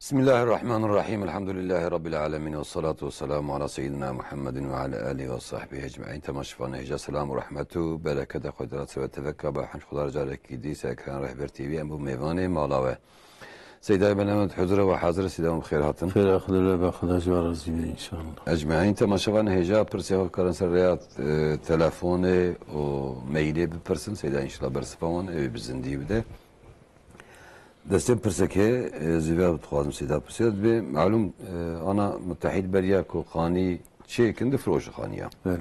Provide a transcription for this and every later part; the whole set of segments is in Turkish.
بسم الله الرحمن الرحيم الحمد لله رب العالمين والصلاة والسلام على سيدنا محمد وعلى آله وصحبه أجمعين. تماشفان هجا سلام ورحمة وبركة قدرات وتفكى بحنش خدا رجالك دي ساكران رهبر تي في أبو ميواني مالاوه سيداي بنامد حضره وحاضر سيداهم خير هاتن خير أخذ الله بأخذ جوار زيني إن شاء الله أجمعين. تماشفان هجا برسيه كرنسر رياض تلفوني وميلي ببرسن سيدا إن شاء الله برسفون بزندي بده دستم پرسکه زیبا بتخوازم سیدا پرسید به معلوم انا متحد بریاکو خانی چه کند فروش خانیه. بله.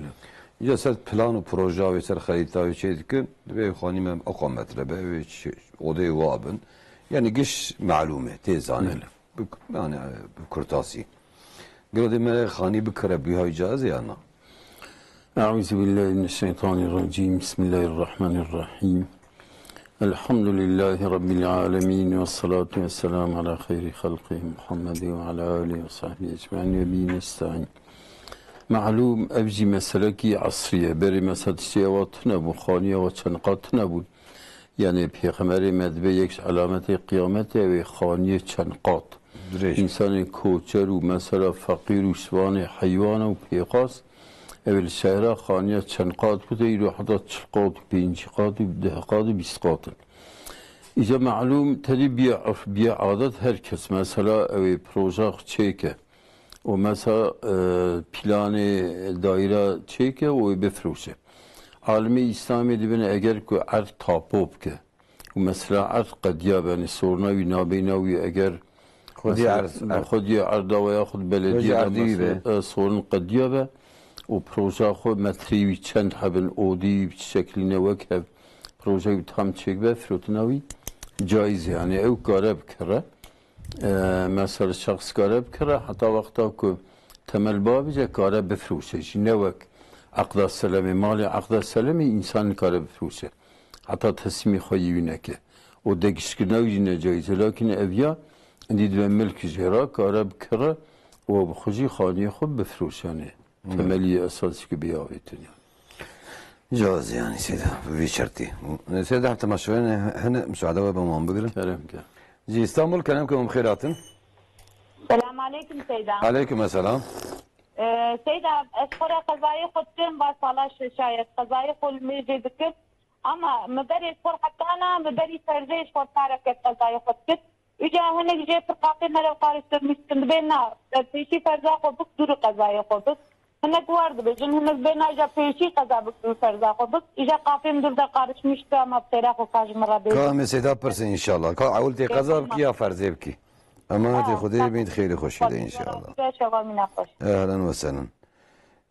یا سر پلان و پروژه و سر خریدای چه کن به خانی من اقامت ربه و اوده وابن یعنی گش معلومه تیزانه. يعني بكرتاسي. قالوا ما خاني بكره بها إجازة يا أنا. أعوذ بالله من الشيطان الرجيم. بسم الله الرحمن الرحيم. الحمد لله رب العالمين والصلاة والسلام على خير خلقه محمد وعلى آله وصحبه أجمعين وبه نستعين. معلوم أبجي مسلكي عصرية بري مسلسية وطنبو خانية وچنقاتنبو يعني پیغمبر مدبه یک علامت قیامت و خانیه چنقات انسان کوچر و مثلا فقیر و سوان حیوان و پیغاس اول شهر خانیه چنقات بوده ایرو حتی چلقات و پینچقات و دهقات و بیسقات ایجا معلوم تری بیا عادت هر کس مثلا اوی پروژه چیکه و مثلا پلان دایره چیکه و بفروشه عالمی اسلامی دیبنه اگر که عرض تاپوب که و مثلا عرض قدیه بینی سورناوی نابیناوی اگر خودی عرض و یا خود بلدیه سورن قدیه به و پروژه خود متریوی چند حبن اودی شکلی نوک هف پروژه تام چک به فروتناوی جایز یعنی او کاره بکره مثلا شخص کاره بکره حتی وقتا که تمل بابیجه کاره بفروشه نوک عقد السلام مال عقد السلام انسان کاره بفروشه حتی تصمیم خواهی نکه و دگش کنوی نجایزه لکن اویا دید به ملک جرا کاره بکره و بخوشی خانی خود بفروشانه تملی اساسی که بیاویتونی جواز يعني سيدا في شرطي سيدا حتى مشروعين هنا مساعدة وبمان بقرن كلام كده جي اسطنبول كلامكم خيرات. السلام عليكم سيدا. عليكم السلام. سيدا اشكرا قضايا خدتين باصالاش شايف قضايا كل ميجي ذكر اما مدري صور حتى انا مدري فرزيش وصارك قضايا خدت اجا هنا جي فرقاقي مال القارس مسكن بينا في فرزاق وبكدور قضايا خدت هناك وارد بجن هناك بينا اجا في قضا بكدور فرزاق وبك اجا قافين دور دا قارش مشتا ما بطيراق وكاج مرة بيجي كام سيدا برسن ان شاء الله كا عولتي قضا بكي يا فرزي بكي اما هاتي خدي بنت خير خوشي ان شاء الله. اهلا وسهلا.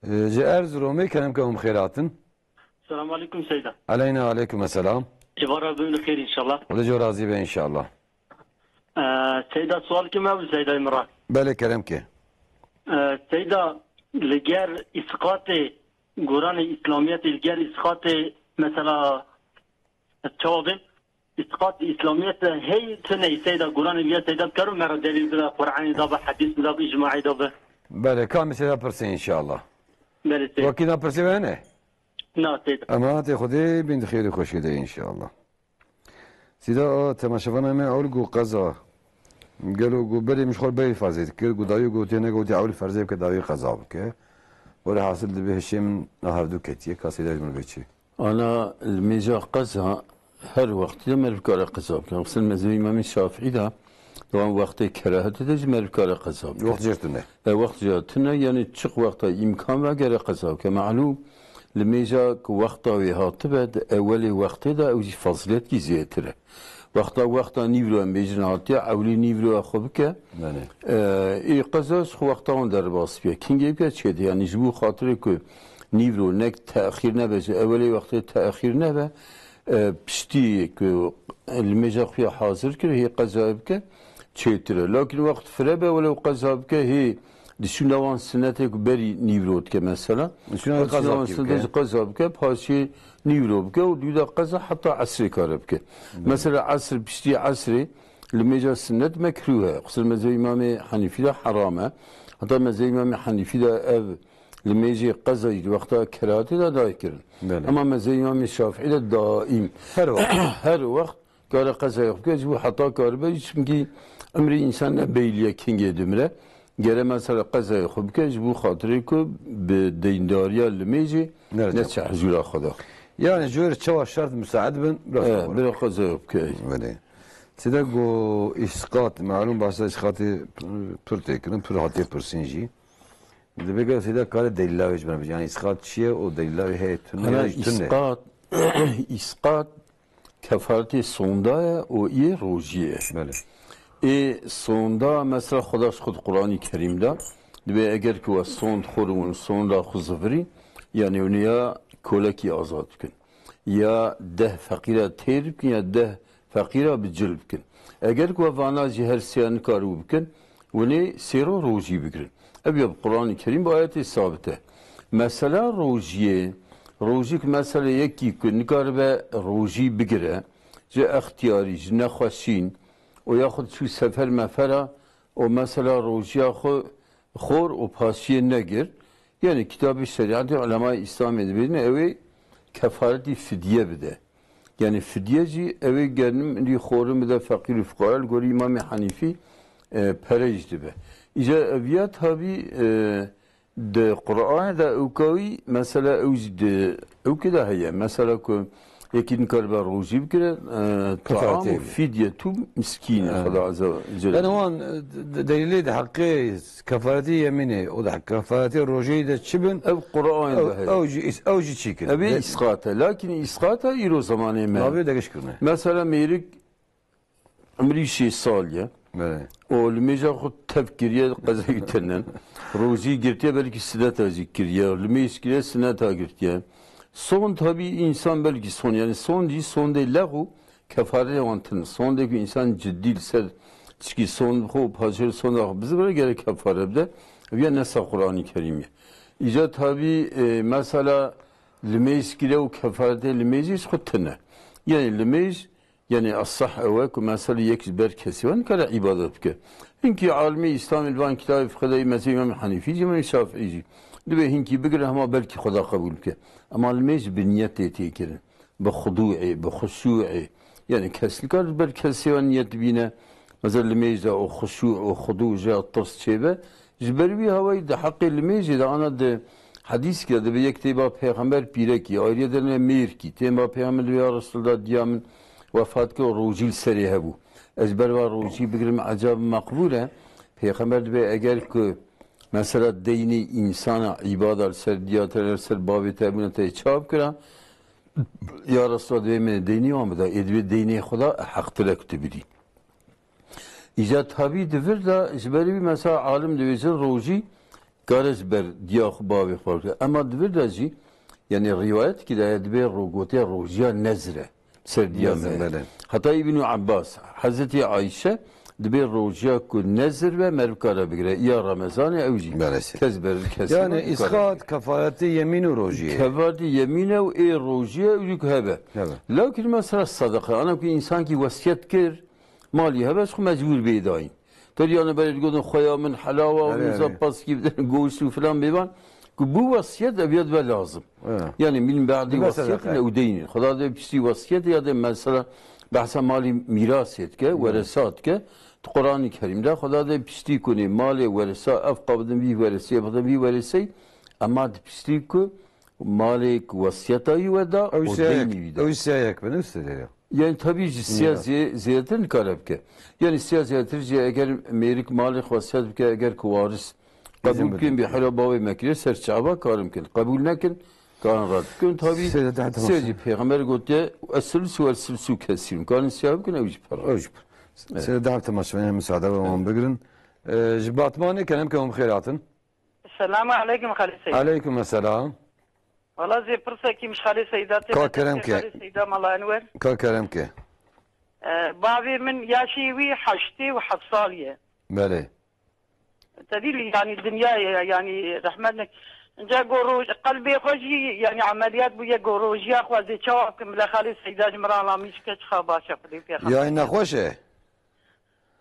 جاء ارزرومي كلامكم خيرات. السلام عليكم سيدة. علينا وعليكم السلام. عبارة بين خير إن شاء الله. ولجو راضي به إن شاء الله. سيدة سؤال كم أو سيدة إمرأة. بله كلامك. سيدة لجار إسقاط قرآن إسلامية لجار إسقاط مثلا التوابين إسقاط إسلامية هي سنة سيدة قرآن الجار سيدة كرو مرة دليل بلا قرآن ضابط حديث بلا إجماعي ضابط. بله كام سيدة برسين إن شاء الله. بله سيدة. وكذا برسين هنا. لا سيدة. أما هاتي خدي بنت خير خوشي ده إن شاء الله. سيدا تماشفنا ما أولجو قزا قالوا جو بري مش خول بري فازيت كل جو دايو جو تينا جو تعول فرزي كداوي قزا بك ولا حاصل به شيء من هافدو كتيه كاسيدا من بيتشي أنا الميجا قزا هر وقت لما الكار قزا بك غسل مزوي ما من الشافعي ده دوام وقت كراهة تجمع الكار قزا بك وقت جرتنا وقت جرتنا يعني تشق وقت إمكان وجر قزا بك معلوم لميجا وقتا وهاتبد أول وقت ده أو فضلت زيادة وقتا نيفرو ام بيجناتي أولي نيفرو أخوبك إيه قزاش وقتا on در باس بيه كينجي بيه چه يعني جبو خاطر كو نيفرو نك تأخير نبه أولي وقت تأخير نبه بشتي كو الميجا خويا حاضر كره هي قزا بك چه تره لكن وقت فربه ولو قزا بك هي دشونوان سنته که بری نیورود که مثلا دشونوان سنته قضا بکه پاشی نیورو بکه و دیودا قضا حتی عصری کاره بکه مثلا عصر بشتی عصری لمجا سنت مکروه خصوصا مذهب امام حنیفی ده حرامه حتی مذهب امام حنیفی ده اف لمجا قضا وقتا کراهتی ده دای کرن اما مذهب امام شافعی ده دائم هر وقت kara kaza yok ki bu hata karbe çünkü emri insan ne beyliye kinge dümre gere mesela kaza yok ki bu hatırı ki be dindariya limeci ne çahzula xda yani jör çava şart müsaade ben bir kaza yok ki böyle سيدا جو إسقاط معلوم بس إسقاطي برتكرن پر هاتي برسنجي ده بقى سيدا كار دليلا ويش بنا يعني إسقاط شيء أو دليلا هي أنا إسقاط إسقاط كفارتي صوندا أو إيه روجيه بله صوندا مثلا خداش خود قرآن كريم ده ده اگر که صوند خورون صوندا خزفری يعني ونيا كولكي آزاد كن يا ده فقيرة تير كن يا ده فقيرة بتجلب كن اگر که وانا جهر سيان كارو بكن وني سيرو روجي بكرن ابي القرآن الكريم بآيات ثابته مثلا روجيك مثلا يكي كن نكاربه روجي بگره جه اختياري جه نخوشين وياخد شو سفر مفرا ومثلا روجيا خور وباسية نجر يعني كتاب الشريعة علماء الإسلام يدبرين اوي كفارتي فدية بده يعني فدية جي اوي جرنم اللي خورم بده فقير فقراء القول إمام حنيفي پرج دبه إجا أبيات هابي ده قرآن ده اوكاوي مثلا اوج ده او كده هي مثلا كو يكين كربا روجي بكره طعام وفدية تو مسكينة خدا عز وجل لأن هون دليلي ده حقي كفارتي يميني وده كفارتي روجي ده شبن او قرآن ده هي أوجي تشيكن أبي إسقاطه لكن إسقاطه يرو زمانه ما نابي ده كش كرنا مثلا ميرك عمري شي سالية بله ولميجا خد تفكيرية قزاي تنن روزي girtiye belki sineta zikiriye lemeyiz kire sineta girtiye son tabi insan belki son yani son değil son değil lahu kefare vantın son değil insan ciddi ser çünkü son hop hazır son bize böyle gerek kefare de ve nesa Kur'an-ı Kerim'e ica tabi mesela lemeyiz kire o kefare lemeyiz khutna yani lemeyiz يعني الصح أواك ومثلا يكبر كسوان كلا عبادتك هنكي عالمي إسلام البان كتاب في خداي مثلا إمام حنيفي جمع الشافعي دبي هنكي بقرا هما بلكي خدا قبولك أما الميز بنية تيكرن بخضوعي بخشوعي يعني كسلكار بالكسوان نيت بينا مثلا الميز أو خشوع أو خضوع جاء الطرس شيبه جبربي هواي ده حق الميز ده أنا ده حديث كده ده بيكتبه پیغمبر پیرکی آیه دلنا میر کی تیما پیغمبر یا رسول الله دیامن وفات که روجی سری هبو از برای روجی بگیرم عجب مقبوله پیغمبر به اگر که مثلا دینی انسان عبادت سر دیاتر سر بابی تابونه تا چاب کرد یا رسول الله من دینی آمده ادوی دینی خدا حق تلک بری ایجا تابی دور دا جبری مثلا عالم دویزن روجی کارش بر دیاخ بابی خورد اما دور دا جی yani rivayet ki de edbe rogote rojiya nezre serdiyame. Hatta İbn Abbas Hazreti Ayşe dbe rojiya ku nezr ve merkara bigre ya Ramazan ya evji. Kezber kesin. Yani iskat kafareti yemin rojiye. Kafareti yemin ev rojiye evji hebe. Lakin mesela sadaka ana ki insan ki vasiyet kir mali hebe şu mecbur beydayin. Taryana böyle godun khoya min halava ve zapas gibi goşu falan beban. Bu vasiyet eviyat ve lazım. Yani min ba'di vasiyet ile udeyni. Khuda de pisi vasiyet ya da mesela bahsa mali miras etke, veresat ke. Kur'an-ı Kerim'de Khuda de pisi kuni mali veresa afqabdın bir veresi yapıda bir veresi ama de pisi ku mali vasiyetayı ve da udeyni vida. O siyayak ben üstede. Yani tabii ziyaretin karabke. Yani ziyaretin eğer merik mali vasiyet ke eğer kuvaris قبول كن بحلا باوي مكري سر شعبا كارم كن قبول نكن كان رد كن تابي سيدي پیغمبر قلت السلس والسلسو كسيم كان سياب كن اوجب اوجب سيدي دعم تماشمين مساعدة ومن بقرن جباتماني كلام كم خيراتن السلام عليكم خالي سيد عليكم السلام والله زي برسكي مش خالي سيداتي كا كلامك سيدة مالا انور كا كلامك بابي من ياشيوي حشتي وحفصالية بله تديل يعني الدنيا يعني رحمتك جا قروج قلبي خوشي يعني عمليات بويا قروج يا خوازي شواكم لا خالي سيداج مرالا مش كش خاباشة قلبي في يا إنها خوشة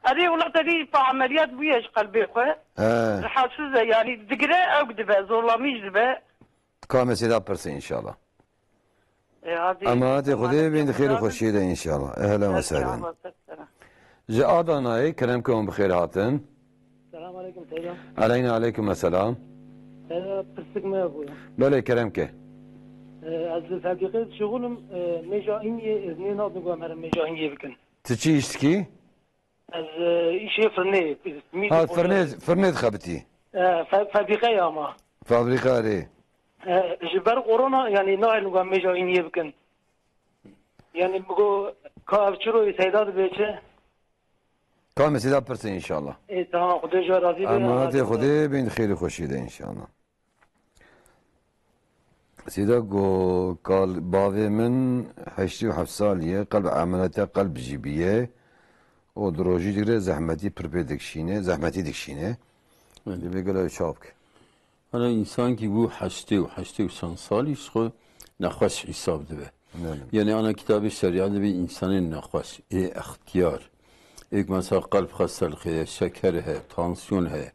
هذه والله تدي عمليات بوياش قلبي خو حاسس يعني دقرة أو كدبة زولا مش دبة تكامل سيدا برسي إن شاء الله اما هاتي خذي بين خير وخشيده ان شاء الله. اهلا وسهلا. جاء ضناي كلامكم بخير هاتن. السلام عليكم سيدنا. علينا عليكم السلام. برسك ما ابويا. بله كلامك. از الحقيقة شغلم مجاهيني اذنين هاد نقول مرة مجاهيني بكن. تشي اشتكي؟ از işe فرني. ها فرنيد خبتي. فابريقا يا ما. فابريقا ري. جبر كورونا يعني نوع نقول مجاهيني بكن. يعني بقول كافشرو سيدات بيشه. كام سيدا برسن ان شاء الله. ايه تمام خدي جو راضي. اما هاتي خذي بين خير وخشيده ان شاء الله. سيدا قال باوي من 87 ساليه قلب عملية قلب جيبيه ودروجي ديره زحمتي بربيدكشينه زحمتي دكشينه. اللي بيقول شابك. حالا انسان که بو 80 سالی خو نخواست حساب ده. یعنی آن کتاب شریعت به انسان نخواست اختیار. یک مثلا قلب خستگی، شکر ہے، تانسیون ہے.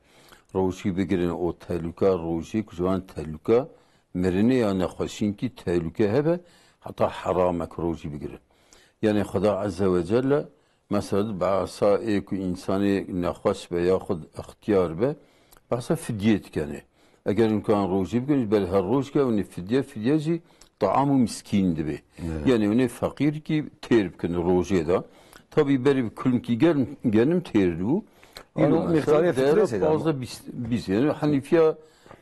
روشی بگیرن او تهلوکه روشی کجوان تهلوکه مرنه یا نخواشین کی تهلوکه هبه حتی حرامک روشی بگیرن. یعنی خدا عز و جل مثلا بعضا یک انسانی نخواست به یا خود اختیار به بعضا فدیت کنه. اگر امکان روزی بکنید بله هر روز که اون فدیه جی طعام مسکین ده. یعنی اون فقیر کی تیر بکنه روزی دا tabi beri külüm ki gelim terdu. Onu miktarı fıtrı fazla biz yani Hanifiye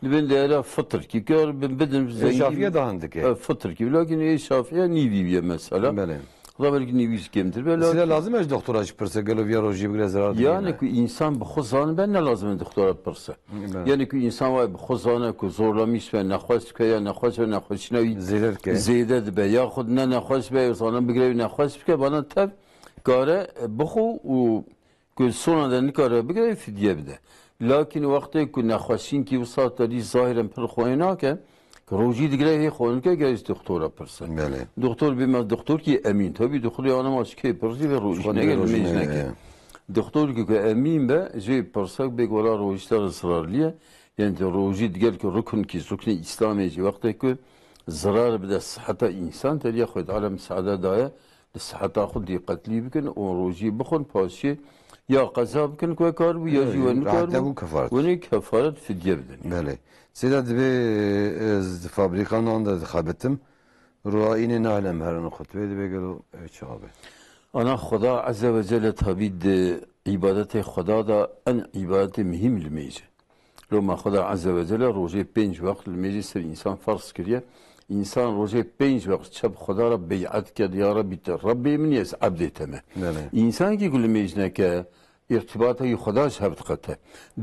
ben de fıtır ki gör ben bedim zengin. Şafiye dahandık ya. Fıtır ki lakin Şafiye niviye mesela. Bele. Da belki nivis kemdir. Size lazım mı doktora çıkırsa gelo bir roji bir zarar. Yani ki insan bu khuzan ben ne lazım doktora pırsa. Yani ki insan var bu khuzana ku zorlamış ve nakhwas ki ya nakhwas ve nakhwasnavi zeyde be ya khud ne nakhwas be sana bigrev nakhwas ki bana tab kare bxu u ku sonradan kare bigrev fidye bide. Lakin vakti ku nakhwasin ki bu saatleri zahiren per khoyna ke روزی دیگه هی خون که گریز دکترا پرسن. بله. دکتر بیمار دکتر کی امین تابی دکتری آنم از کی پرسی و روزی نگه میز نگه. دکتر که امین به جای پرسک بگولا روزیستر اصرارلیه. یعنی روزی دیگه که رکن اسلامی جی وقتی که ضرر بده صحت انسان تریا خود عالم سعاده دایه صحت خود دیقتلی بکن و روزی بخون پاسیه یا قضا بکن که کار بو یا جوان کار بو و نی کفارت فدیه بدن. بله. سیدا دبی فابریکان da خابتم روایین نعلم هر نخطبه دبی گلو چابه. آن خدا عز و جل تابید عبادت خدا دا ان عبادت مهم لمیجه. رو ما خدا عز و جل روزه 5 وقت لمیجه سر انسان فرض کریه. انسان روزه 5 وقت شب خدا را بیعت کرد یا ربی ربی من یس عبدتمه. انسان کی کل میجنه که ارتباطه خدا شبت قطه.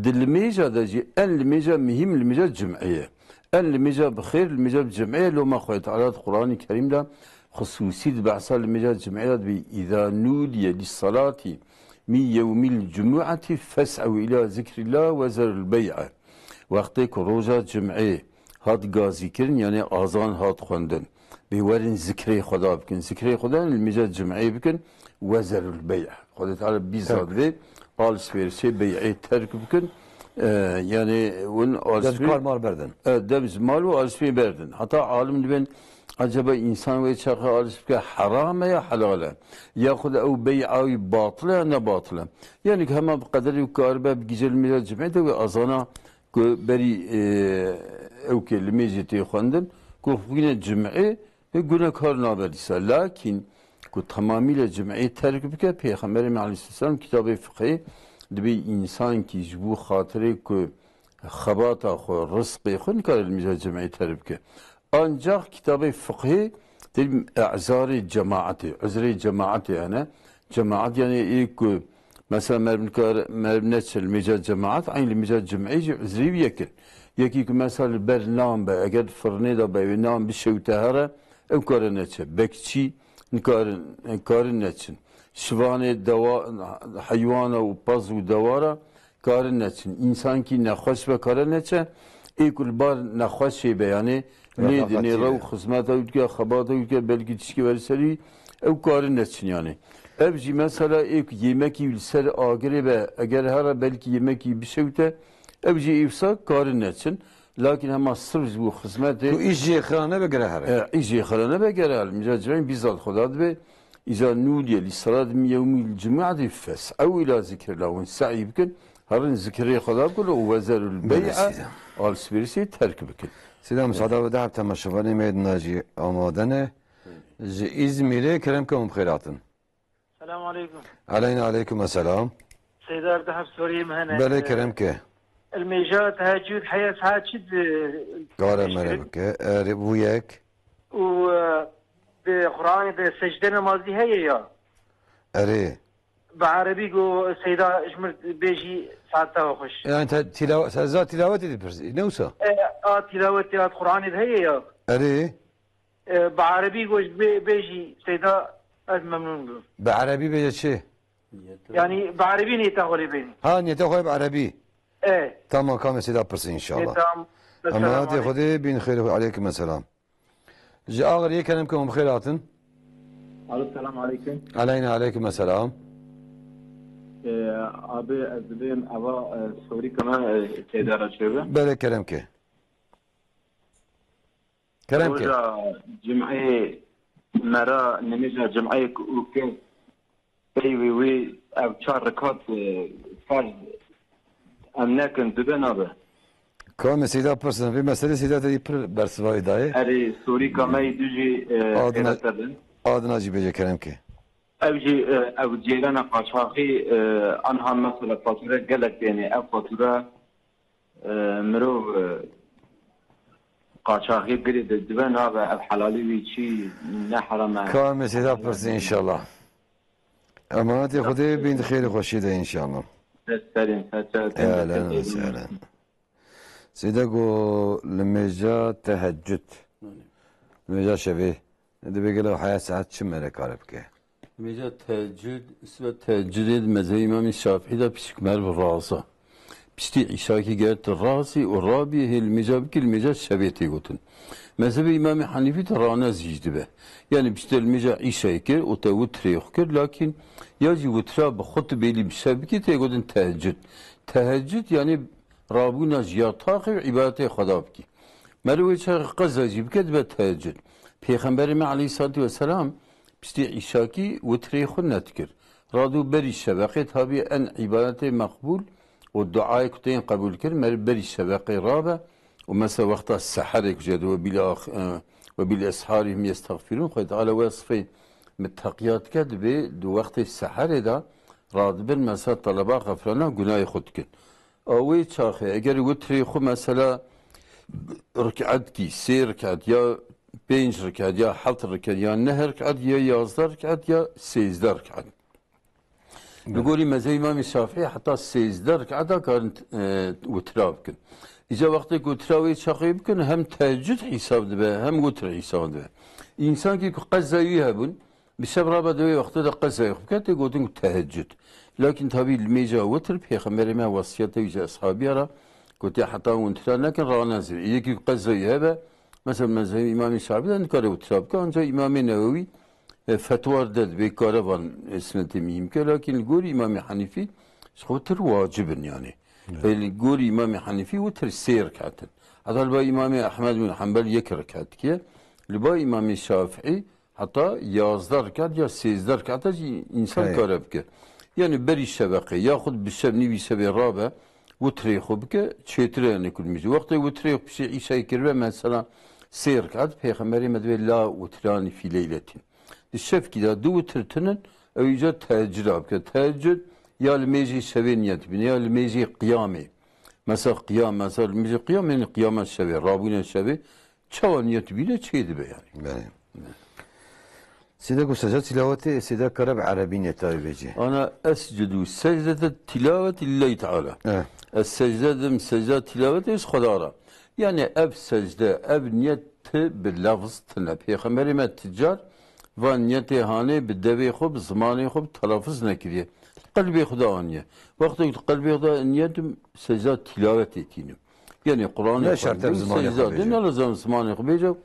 دلميجا دجي الميجا مهم الميجا جمعية. الميجا بخير الميجا بجمعية لو ما خويت على القرآن الكريم ده خصوصي بعصا الميجا الجمعية إذا نودي للصلاة من يوم الجمعة فاسعوا إلى ذكر الله وزر البيع. وقتك روجا جمعية هاد غازي كرن يعني آذان هاد خوندن. بيورن ذكري خدا بكن ذكري خدا الميجا الجمعية بكن وزر البيع. خدا تعالى بيزاد ve alışverişe bey'i terk bükün yani onun alışveriş mal verdin. Deviz mal ve alışveriş verdin. Hatta alim ben acaba insan ve çakı alışveriş haram ya halal ya kuda o bey'i batıl ne batıl. Yani hemen bu kadar yukarı bir güzel millet cemiyeti ve azana beri o kelimeci xwendin ku yine cem'i günahkar naberdiyse lakin ku tamamıyla cem'i terk bike Peygamberimiz Aleyhisselam kitabı fıkhi دبی انسان کی جبو خاطره که خباتا خو رزقی خو نکار الميزان جمعی ترب که آنجا کتاب فقهی دیم اعذار جماعتی عذر جماعتی یعنی جماعت یعنی ایک مثلا مربنت الميزان جماعت عین الميزان جمعی عذری بیکن یکی که مثلا برنامه به اگر فرنه دا به نام بشوتهره امکار نچه بکچی نکار نچن شوانه دوا حیوان و پز و دواره کار نچن انسان کی نخوش به کار نچه ایکل بار نخوش بیانه نیدنی رو خدمت اوت که خبات اوت که بلکه چیزی ورسری او کار نچن یعنی ابجی مثلا ایک یمکی سر آگری به اگر هر بلکه یمکی بشوته ابجی افسا کار نچن Lakin ama sırf bu تو hizmeti ایجی خانه بگره هره İyice خلنا بقرال مجاجرين بيزاد خداد به إذا نودي لصلاة يوم الجمعة فس أو إلى ذكر الله ونسعي بكن هرن ذكري خداد كله ووزر البيع سيدم. على سبيرسي ترك بكن سیدم صدا و ده تماشاوانی میدنا جی آمادنه جی İzmir'e kerem که خیراتن السلام عليكم علینا علیکم السلام سيدار دهب سوري مهنا بله kerem که الميجات هاجود حياة هاجد قاره مرم که بو یک و بقرآن بسجدة نمازي هي يا اره بعربي جو سيدا اجمر بيجي ساعتها وخش yani سزا تلاوت edipirsin نوسا تلاوة قرآن هي يا اره بعربي جو بيجي سيدا ممنون بو بعربي بيجي چه يعني بعربي نيتا غولي بيني ها نيته خوي بعربي ايه tamam kam سيدا برسين ان شاء الله نيتا اما هاتي خدي بين خير عليكم السلام جي اغر يكلم كم خيراتن السلام عليكم. علينا عليكم السلام Abi ezbim ava soru kana tedara şöbe. بله كلام كه كلام كه Hoca cum'e mera nemeza cum'e uke ve ev çar rekat farz amnakin düben abi. كم سيدا برسن في مسألة سيدا تدي برسواي داي Eri soru kana düji Adına- tedara. آدنا جي بيجي كلام كه Evci ev ceylan qaçaqi anha mesela fatura gelek yani ev fatura mero qaçaqi biri de düben abi ev halali ve çi ne harama. كم سيدا برسن ان شاء الله اما هاتي خدي بين خير خوشي ده ان شاء الله Serin اهلا وسهلا سيدا قو لمجا تهجد لمجا شبيه ده بيجي له حياة ساعات شمالة كارب كه Mesela teheccüd mezhebi İmam Şafii de pişikmer bir razı. Pişti işaki gert razı o rabi hil mecabkil mecaz şebeti gotun. Mezhebi İmam Hanifi de rana zicdi be. Yani pişti el mecaz işaki kir o te vutre yok kir lakin yaci vutra bu hutbeli bir şebki te gotun teheccüd. Teheccüd yani rabuna ziyataki ve ibadete khadab ki. Merve çağ qazacib ked ve teheccüd. Peygamberimiz Aleyhisselatü Vesselam Pişti işaki vitreyi xun netkir. Radu beri şebaqi tabi en ibadeti makbul o duayı kuteyin kabul kir. Mer beri şebaqi rabe o mesela vakta sahare kuced ve bil esharihim yestağfirun. Khoy Teala vasfı müttakiyat ked ve du vakti sahare da radu bir mesela talaba gafrana günahı khudkin. Avi çaxı eğer vitreyi xun mesela rük'at ki, sey rük'at ya 5 rekat ya 7 rekat ya 9 rekat ya 11 rekat ya 13 rekat. بيقولي مزاي إمام الشافعي حتى 13 ركعة كانت وترا بكن. إذا وقت وتراوي شاقي بكن هم تهجد حساب دبه هم وتر حساب دبه. إنسان كي قزا يهبون بسبب رابع دوي وقت ده قزا يخبكت يقولون تهجد. لكن تبي الميجا وتر بيخمر ما وصيته يجي أصحابي را قلت حتى وترا لكن رانا زي يجي قزا يهبه مثلا مذهب İmam Şafii'den kare utrabka ancak İmam Nevevi fetva dedi bir kare var esneti mimke lakin gör İmam Hanifi şutur vacibin yani. Gör İmam Hanifi utur seyir katin. Hatta ba İmam Ahmed bin Hanbel yek rekat ki ba İmam Şafii hatta 11 rekat ya 13 rekat insan kare bke. Yani beri şebeke yahud bir şebni bir şebe rabe وتري خوبك تشيتري يعني كل ميجي وقت وتري بشي عيشة كربة مثلا سير كعد بيخمري مدوي لا وتراني في ليلة الشف كده دو وترتنن أو يجد تهجد أبك تهجد يا الميجي سبينيت بني يا الميجي قيامي مثلا قيام مثلا الميجي قيام يعني قيام الشبي رابون الشبي شوانيت بينا تشيد يعني بله سيدا قو سجد تلاوتي سيدا كرب عربية تاوي بيجي أنا أسجد سجدة التلاوة لله تعالى السجدة سجدة تلاوة إيش خدارة يعني أب سجدة أب نيت باللفظ تنا بيخمري ما التجار ونيت هاني بالدبي خب زماني خب تلفظ نكريه قلبي خدا أنيه وقت قلبي خدا نيت سجدة تلاوة تينو يعني قرآن لا شرط زماني خب لا لازم زماني خب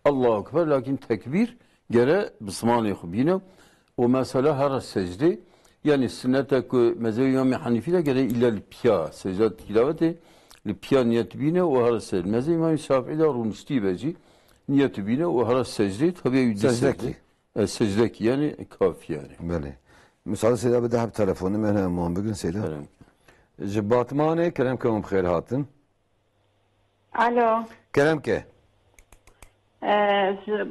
الله أكبر لكن تكبير جرى بزماني خب ومثلا هذا السجدة يعني سنتك مذهب الإمام حنيفي جرى إلى البيا سجدة تلاوة لپیا نیت بینه و هر سجده مزه امام شافعی دا رونستی بجی نیت بینه و هر سجده tabi Secde ki. secde ki yani kafi yani. بله müsaade Seyda bir daha bir telefonu ben hemen bugün Seyda. Kerem. Batmane Kerem ke bxeyr hatin. Alo. Kerem ke.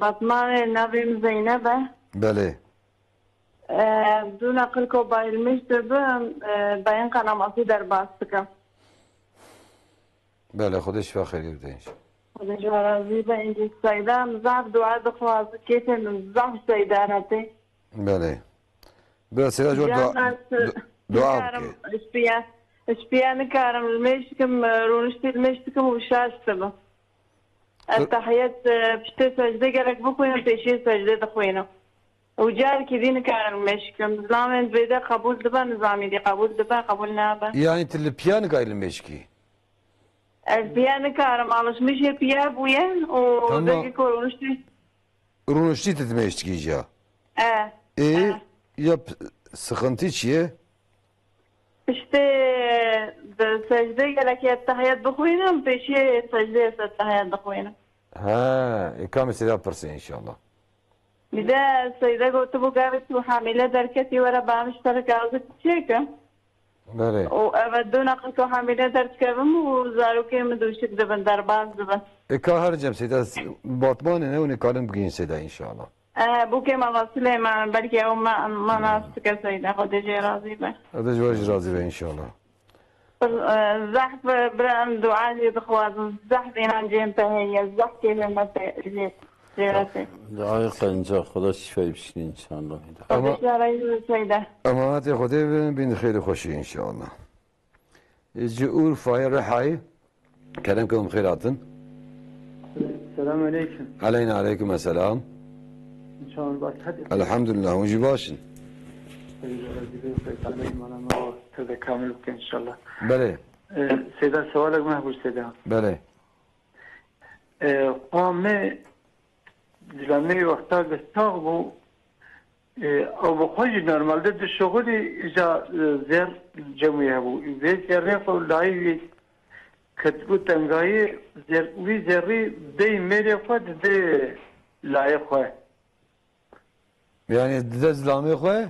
Batman navim Zeynep'e. Bele. Dün akıl ko bayılmıştı bu bayan kanaması derbastıkım. Bele Xuda şifa xeyir de inşallah. Hadi razı ben inci sayda mzaf dua da fazla kesin mzaf sayda rate. Bele. Bele Seyda jor dua ki. İspiyanı karım ilmeştikim runuştu ilmeştikim uşaştım. التحيات بشتي سجدة قالك بكوين بتشي سجدة دخوينه وجار كذين كان مشكم زلامن بيدا قبول دبا نظامي دي قبول دبا قبول نابا Yani tilli piyanı gayrı meşki. البيان كارم alışmış hep ya bu ya o Tamam. da korunuştu. Runuşti titi meşki ya. Yap sıkıntı çiye. İşte secde gerek التحيات بخوينه بتشي سجدة التحيات بخوينه. Ha, ikame Seyda pırsı inşallah. Bir de sayıda gotu gavit bu hamile derketi vara bağmışları kaldı çekim. Bele. O evet dün akıl hamile derketim o zaruki mi düşük de ben darbaz da. Ka harcam Seyda Batmane ne onu kalın bugün Seyda inşallah. Bu kemal Süleyman belki o manastık sayıda Hadice razı be. Hadi jواج razı be inşallah. زحف برام دعاء بخوازن زحف إنان جنبه هي زحف كيف ما زيارته. Duayı kılınca Xuda şifa etsin inşallah. Ama Teşekkür ederim. ama hadi Xuda bin xeyri hoşi inşallah. Urfa'ya Reha'yı Kerem ke bxeyr hatin. Selamun aleyküm. Aleyna aleyküm selam. İnşallah bak hadi. Elhamdülillah. Hoş başın. Tövbe kamil bükün inşallah. Bele. Seyda sevalek mehbur Seyda. Bele. Qame dilame vakta gestağ bu او بخوج normalde de şoguli ija zer cemiye bu ve zerre kolay katbu tangayi zer vi zerri de mere fad de layık var. Yani de zilami xoy?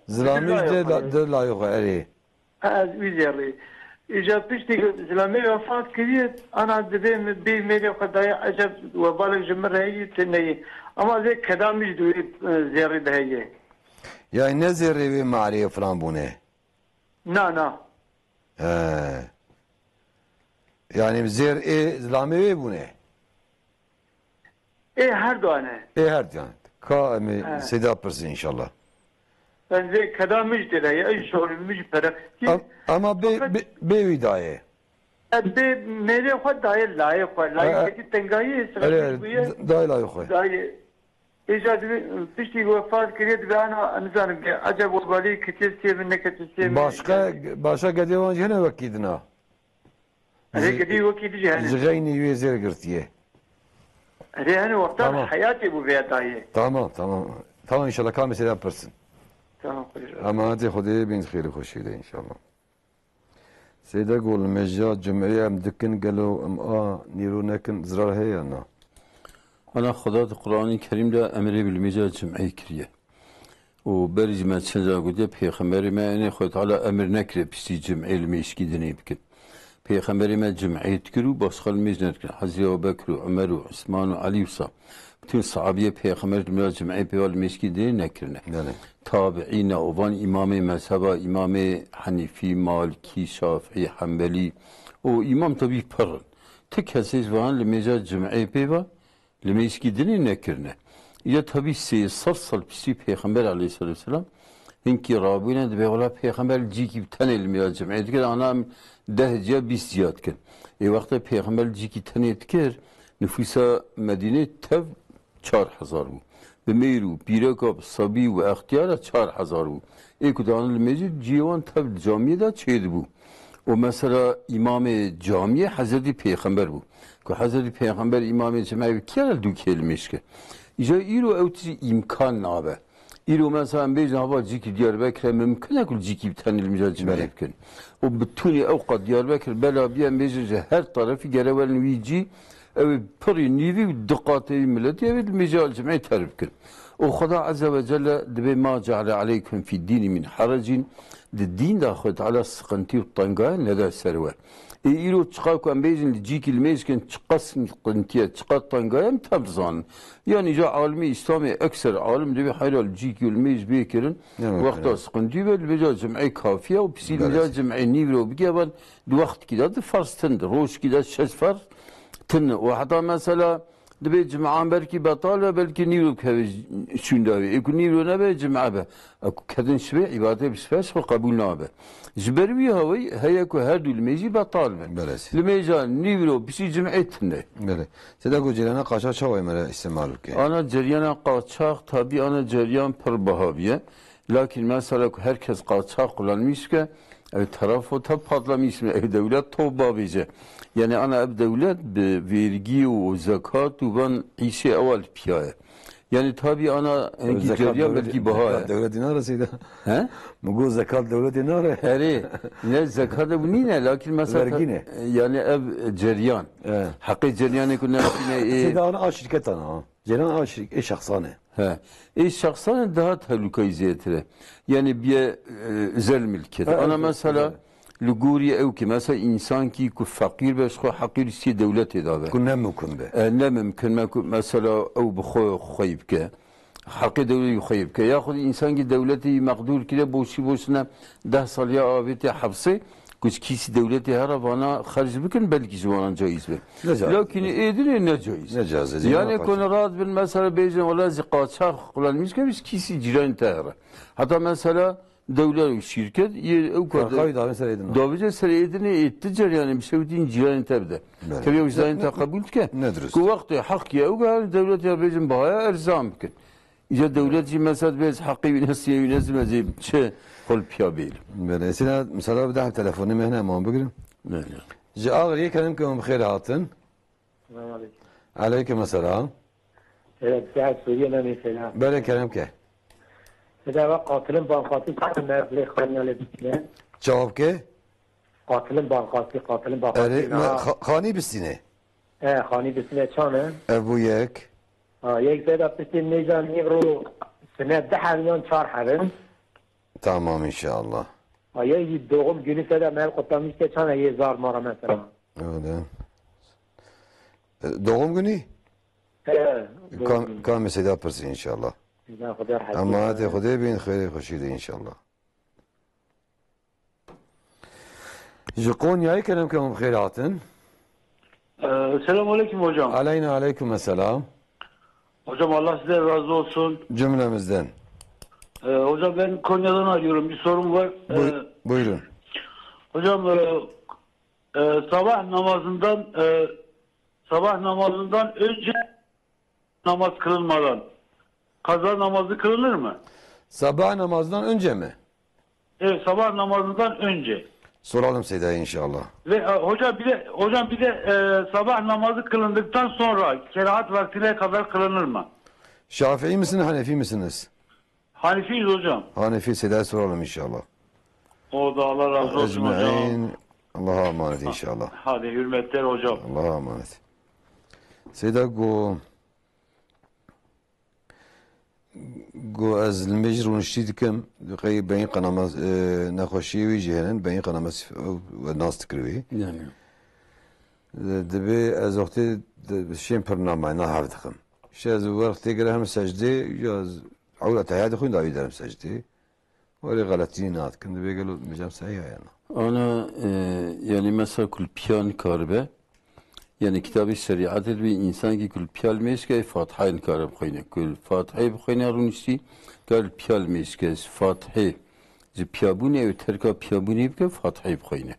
Zilami de layık xoy. Eri. Az vi zerri. İja pişti zilami vefat kiriyor. Ana de be mere fadaya acab ve balık cemreyi teneyi. Ama ze kedamiş duyu zerri behiye. Yani ne zerri ve mariye falan bu ne? Na. Yani zerri zilami ve bu ne? Her doğane. Her yani. Ka Seyda pırsın inşallah. Ben de kedamış dire ya şorulmuş perak. Ama be vidaye. Be mere xwe daye layık xwe layık ki tengayı Evet, daha layık xoy. daye icad pişti vefat kiriyor ve ana anzanım ki acaba o bali kitesi mi ne kitesi mi Başka gedivan jene vakidin ha. Hadi kedi vakit cihane. Zgayni yüzer girtiye. Hadi hani vaktan Tamam. hayatı bu veya daye. Tamam. Tamam inşallah ka mesela pırsın. Tamam. Ama hadi Xuda bin xeyri hoşi de inşallah. Seyda gol mecca cum'iye em dikin gelo em nirunekin zrar heya na. Ana Xuda Kur'an-ı Kerim'de emri bilmece cüm'e kiriye. O bericme çenca gudiye peygamberime ene Xuda Teala emir nekre pisi cüm'e ilmi işkidine bikin. Peygamberime cüm'e etkiru başkal mecnet Hazreti Ebu Bekir, Ömer, Osman, Ali Usa. Bütün sahabiye peygamber cüm'e peval meşkidine nekrine. Yani. Tabi'ine ovan imam-ı mezheba, imam-ı Hanifi, Maliki, Şafii, Hanbeli. O imam tabi parın. Tek hesiz vahan lemeca cüm'e peva, lemeşkidine nekrine. Ya tabi saf pisi peygamber aleyhisselatü vesselam. Hinki Rabbine de bevala peygamber ciki tane ilmiya cüm'e etker. Anam dehce bis ziyadken. Vakti peygamber ciki tane etker. Nüfusa Medine tev 4000 bu. Ve meyru, pirekab, sabi ve ihtiyara 4000 bu. Ekudanı mecid civan tabi camiye da çeydi bu. O mesela İmam-ı Camiye Hazreti Peygamber bu. Ki Hazreti Peygamber İmam-ı Camiye kere dü kelimiş ki. İca iro evtici imkan nabe. İro mesela bejin hava ciki Diyarbakır mümkün ekul ciki bir tane ilmicacı mümkün. O bütün evkat Diyarbakır bela bir bejin her tarafı gerevelin vici ev peri nivi dikkati milleti ev ilmical cem'i terifkin. O Xuda azze ve celle dibe ma ceale aleyküm fi dini min haracin de din da xud ala sıkıntı ve tanga ne de serve. İro çıkarken bejin ciki ilmecken çıkasın sıkıntıya çıkart tangaya tabzan. Yani ca alimi İslami ekser alim dibe hayral ciki ilmec bekirin vakta sıkıntı ve ilmecal cem'i kafiye o pisi ilmecal cem'i nivro bigeben du vakt kida de farstındır. Roş kida şesfar tın. Ve hatta mesela دبي جمعان belki بطالة belki نيرو كهذا شونداوي يكون نيرو نبى جمعة به أكو كذا شبه عبادة بسفاس وقبول نابه جبروي هوي هيكو هادو الميجي بطال من الميجا نيرو بسي جمعتنا بله تداكو جريانا قاشا شوي مرا استعمالو كي أنا جريانا قاçak tabi أنا جريان پر بهاviye lakin mesela herkes قاçak kullanmış ki taraf o tab patlamış mı devlet tobabice. Yani ana ev devlet vergi ve zekat ve ben işe evvel piyaye. Yani tabi ana hangi ceriyan belki bahaya. Devlet dinarı seyda. He? Mugu zekat devlet dinarı. Eri. Ne zekat bu ne? Lakin mesela vergi ne? Yani ev ceriyan. Hakkı ceriyanı kuna Seyda ana a şirket ana. Ceriyan a şirket şahsane. He. Şahsane daha tehlikeli ziyetire. Yani bir özel milket. Ana mesela لجوري أو كمثلا إنسان كي كفقير بس خو حقير سي دولة دابا كنا ممكن به لا ممكن ما مثلا أو بخو خيبك حقي دولة يخيبك ياخذ إنسان كي دولتي مقدور كده بوشي بوشنا 10 سال يا أبيتي حبسي كوش كيس دولتي هربانا خرج بكن بلكي زمان جايز به لكن إيدني نجايز نجاز يعني كون راد بالمثلا بيجن ولا زقات شاخ قلنا مش كبيس كيسي جيران تهرة حتى مثلا devlet şirket o kadar davice seriyedini etticer yani bir şey değil cihan tebde. Tabii o yüzden takabül ki. Bu vakti hak ya o kadar devlet ya bizim bahaya erzam ki. İşte devlet mesela biz hakkı nasiye yönetmezi şey kol piyabil. Ben sana mesela bir daha telefonu mehne mi bugün? Ne? Cağır ye kelim ki bxir hatın. Aleyküm selam. Evet, saat Suriye'den mesela. Böyle kelim ki. Mesela katilin bankası sakınlar bile xanyalı bitine. Cevap ki? Katilin bankası. Khani bisine. Khani bisine çanı. Bu yek. Yek zeda pisin necan nivru sene 10 milyon çar harin. Tamam inşallah. Yek doğum günü seda mel kutlamış ki çanı yezar mara mesela. Öyle. Doğum günü? Kam mesela pırsı inşallah. Ama hadi Xuday bin xeyri xoşiydi inşallah. Ji Konya'yı kelim ki bxir hatın. Selamun aleyküm hocam. Aleyna aleyküm selam. Hocam Allah size razı olsun. Cümlemizden. Hocam ben Konya'dan arıyorum. Bir sorum var. Buyurun. Hocam sabah namazından önce namaz kılınmadan kaza namazı kılınır mı? Sabah namazından önce mi? Evet, sabah namazından önce. Soralım Seyda'ya inşallah. Ve hocam bir de sabah namazı kılındıktan sonra kerahat vaktine kadar kılınır mı? Şafii misiniz, Hanefi misiniz? Hanefiyiz hocam. Hanefi Seyda'ya soralım inşallah. O da Allah razı olsun hocam. Allah'a emanet inşallah. Hadi hürmetler hocam. Allah'a emanet. Seyda گو از المجر ونشتي دكم دقي بين قناه نخوشي ويجهن بين قناه والناس تكروي يعني دبي از وقتي شين برنامج انا حافظكم شاز وقت تقرا هم سجدي جاز عوله هذا خوين داوي درم سجدي ولا غلطينات كنت بيقولوا مجام صحيح يعني انا يعني مثلا كل بيان كاربه يعني كتاب الشريعة bir insan ki kul piyalmeyiz ki Fatiha'yı karab koyne kul Fatiha'yı koyne runişti kul piyalmeyiz ki Fatiha'yı piyabune ve terka piyabune ki Fatiha'yı koyne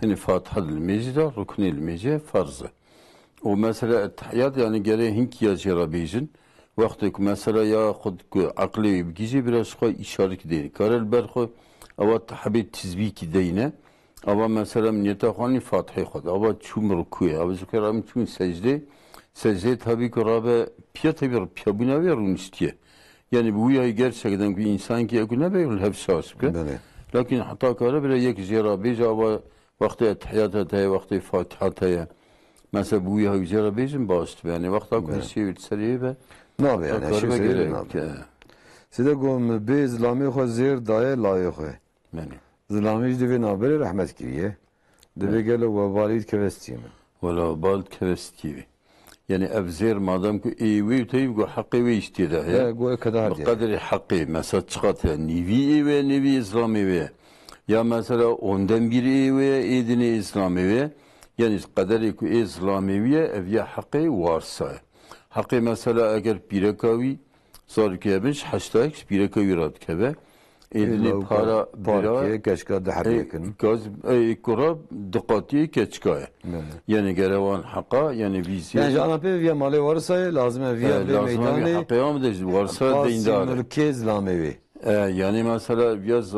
yani Fatiha'l mecda ruknel mecda farzı o mesela tahiyyat yani gere hink yazıra bejin vakti ki mesela ya khud akli gizi biraz koy işaret değil karel berxo ama tahabbet tizbiki deyne ama mesela niyete hani Fatiha'yı khod ama çum rukuya ama zikram çum secde tabii ki Rabbe piya tabii piyabuna verun istiye Yani bu yayı gerçekten bir insan ki ne böyle hep şaşık. بله Lakin hatta kara bile yek jera beja vakti etihiyat heye vakti fatihat heye. Mesela bu yayı jera bejin bağıştı yani vakti akıl şey seriye ve نه به یعنی هشی سری نه به سیده گم به زلامی خو زیر دایه لایه خو yani. زلامیش دوی نابره رحمت کریه دوی گل و والید که وستیم Valla bal kevestivi. Yani evzer madem ki evi teyip go hakkı ve istedi. گوه کده Bu kadar hakkı mesela çıkartıyor. Nevi evi, nevi İslam evi. Ya mesela ondan bir evi, edini İslam evi. Yani kadar ki İslam evi ev ya hakkı varsa. Hakkı mesela eğer bir kavi zor ki yapmış, haştayık bir kavi rahat keve. Edini para پارکه کشکا ده حبیه کن gaz kurab dikkati keçkaya. Yani gerevan hakka yani vizi. Yani جانا pe via male varsa lazım via ve lazım bir meydanı hakkı ama da varsa Bazı dindar. mülke zlamevi Yani mesela biraz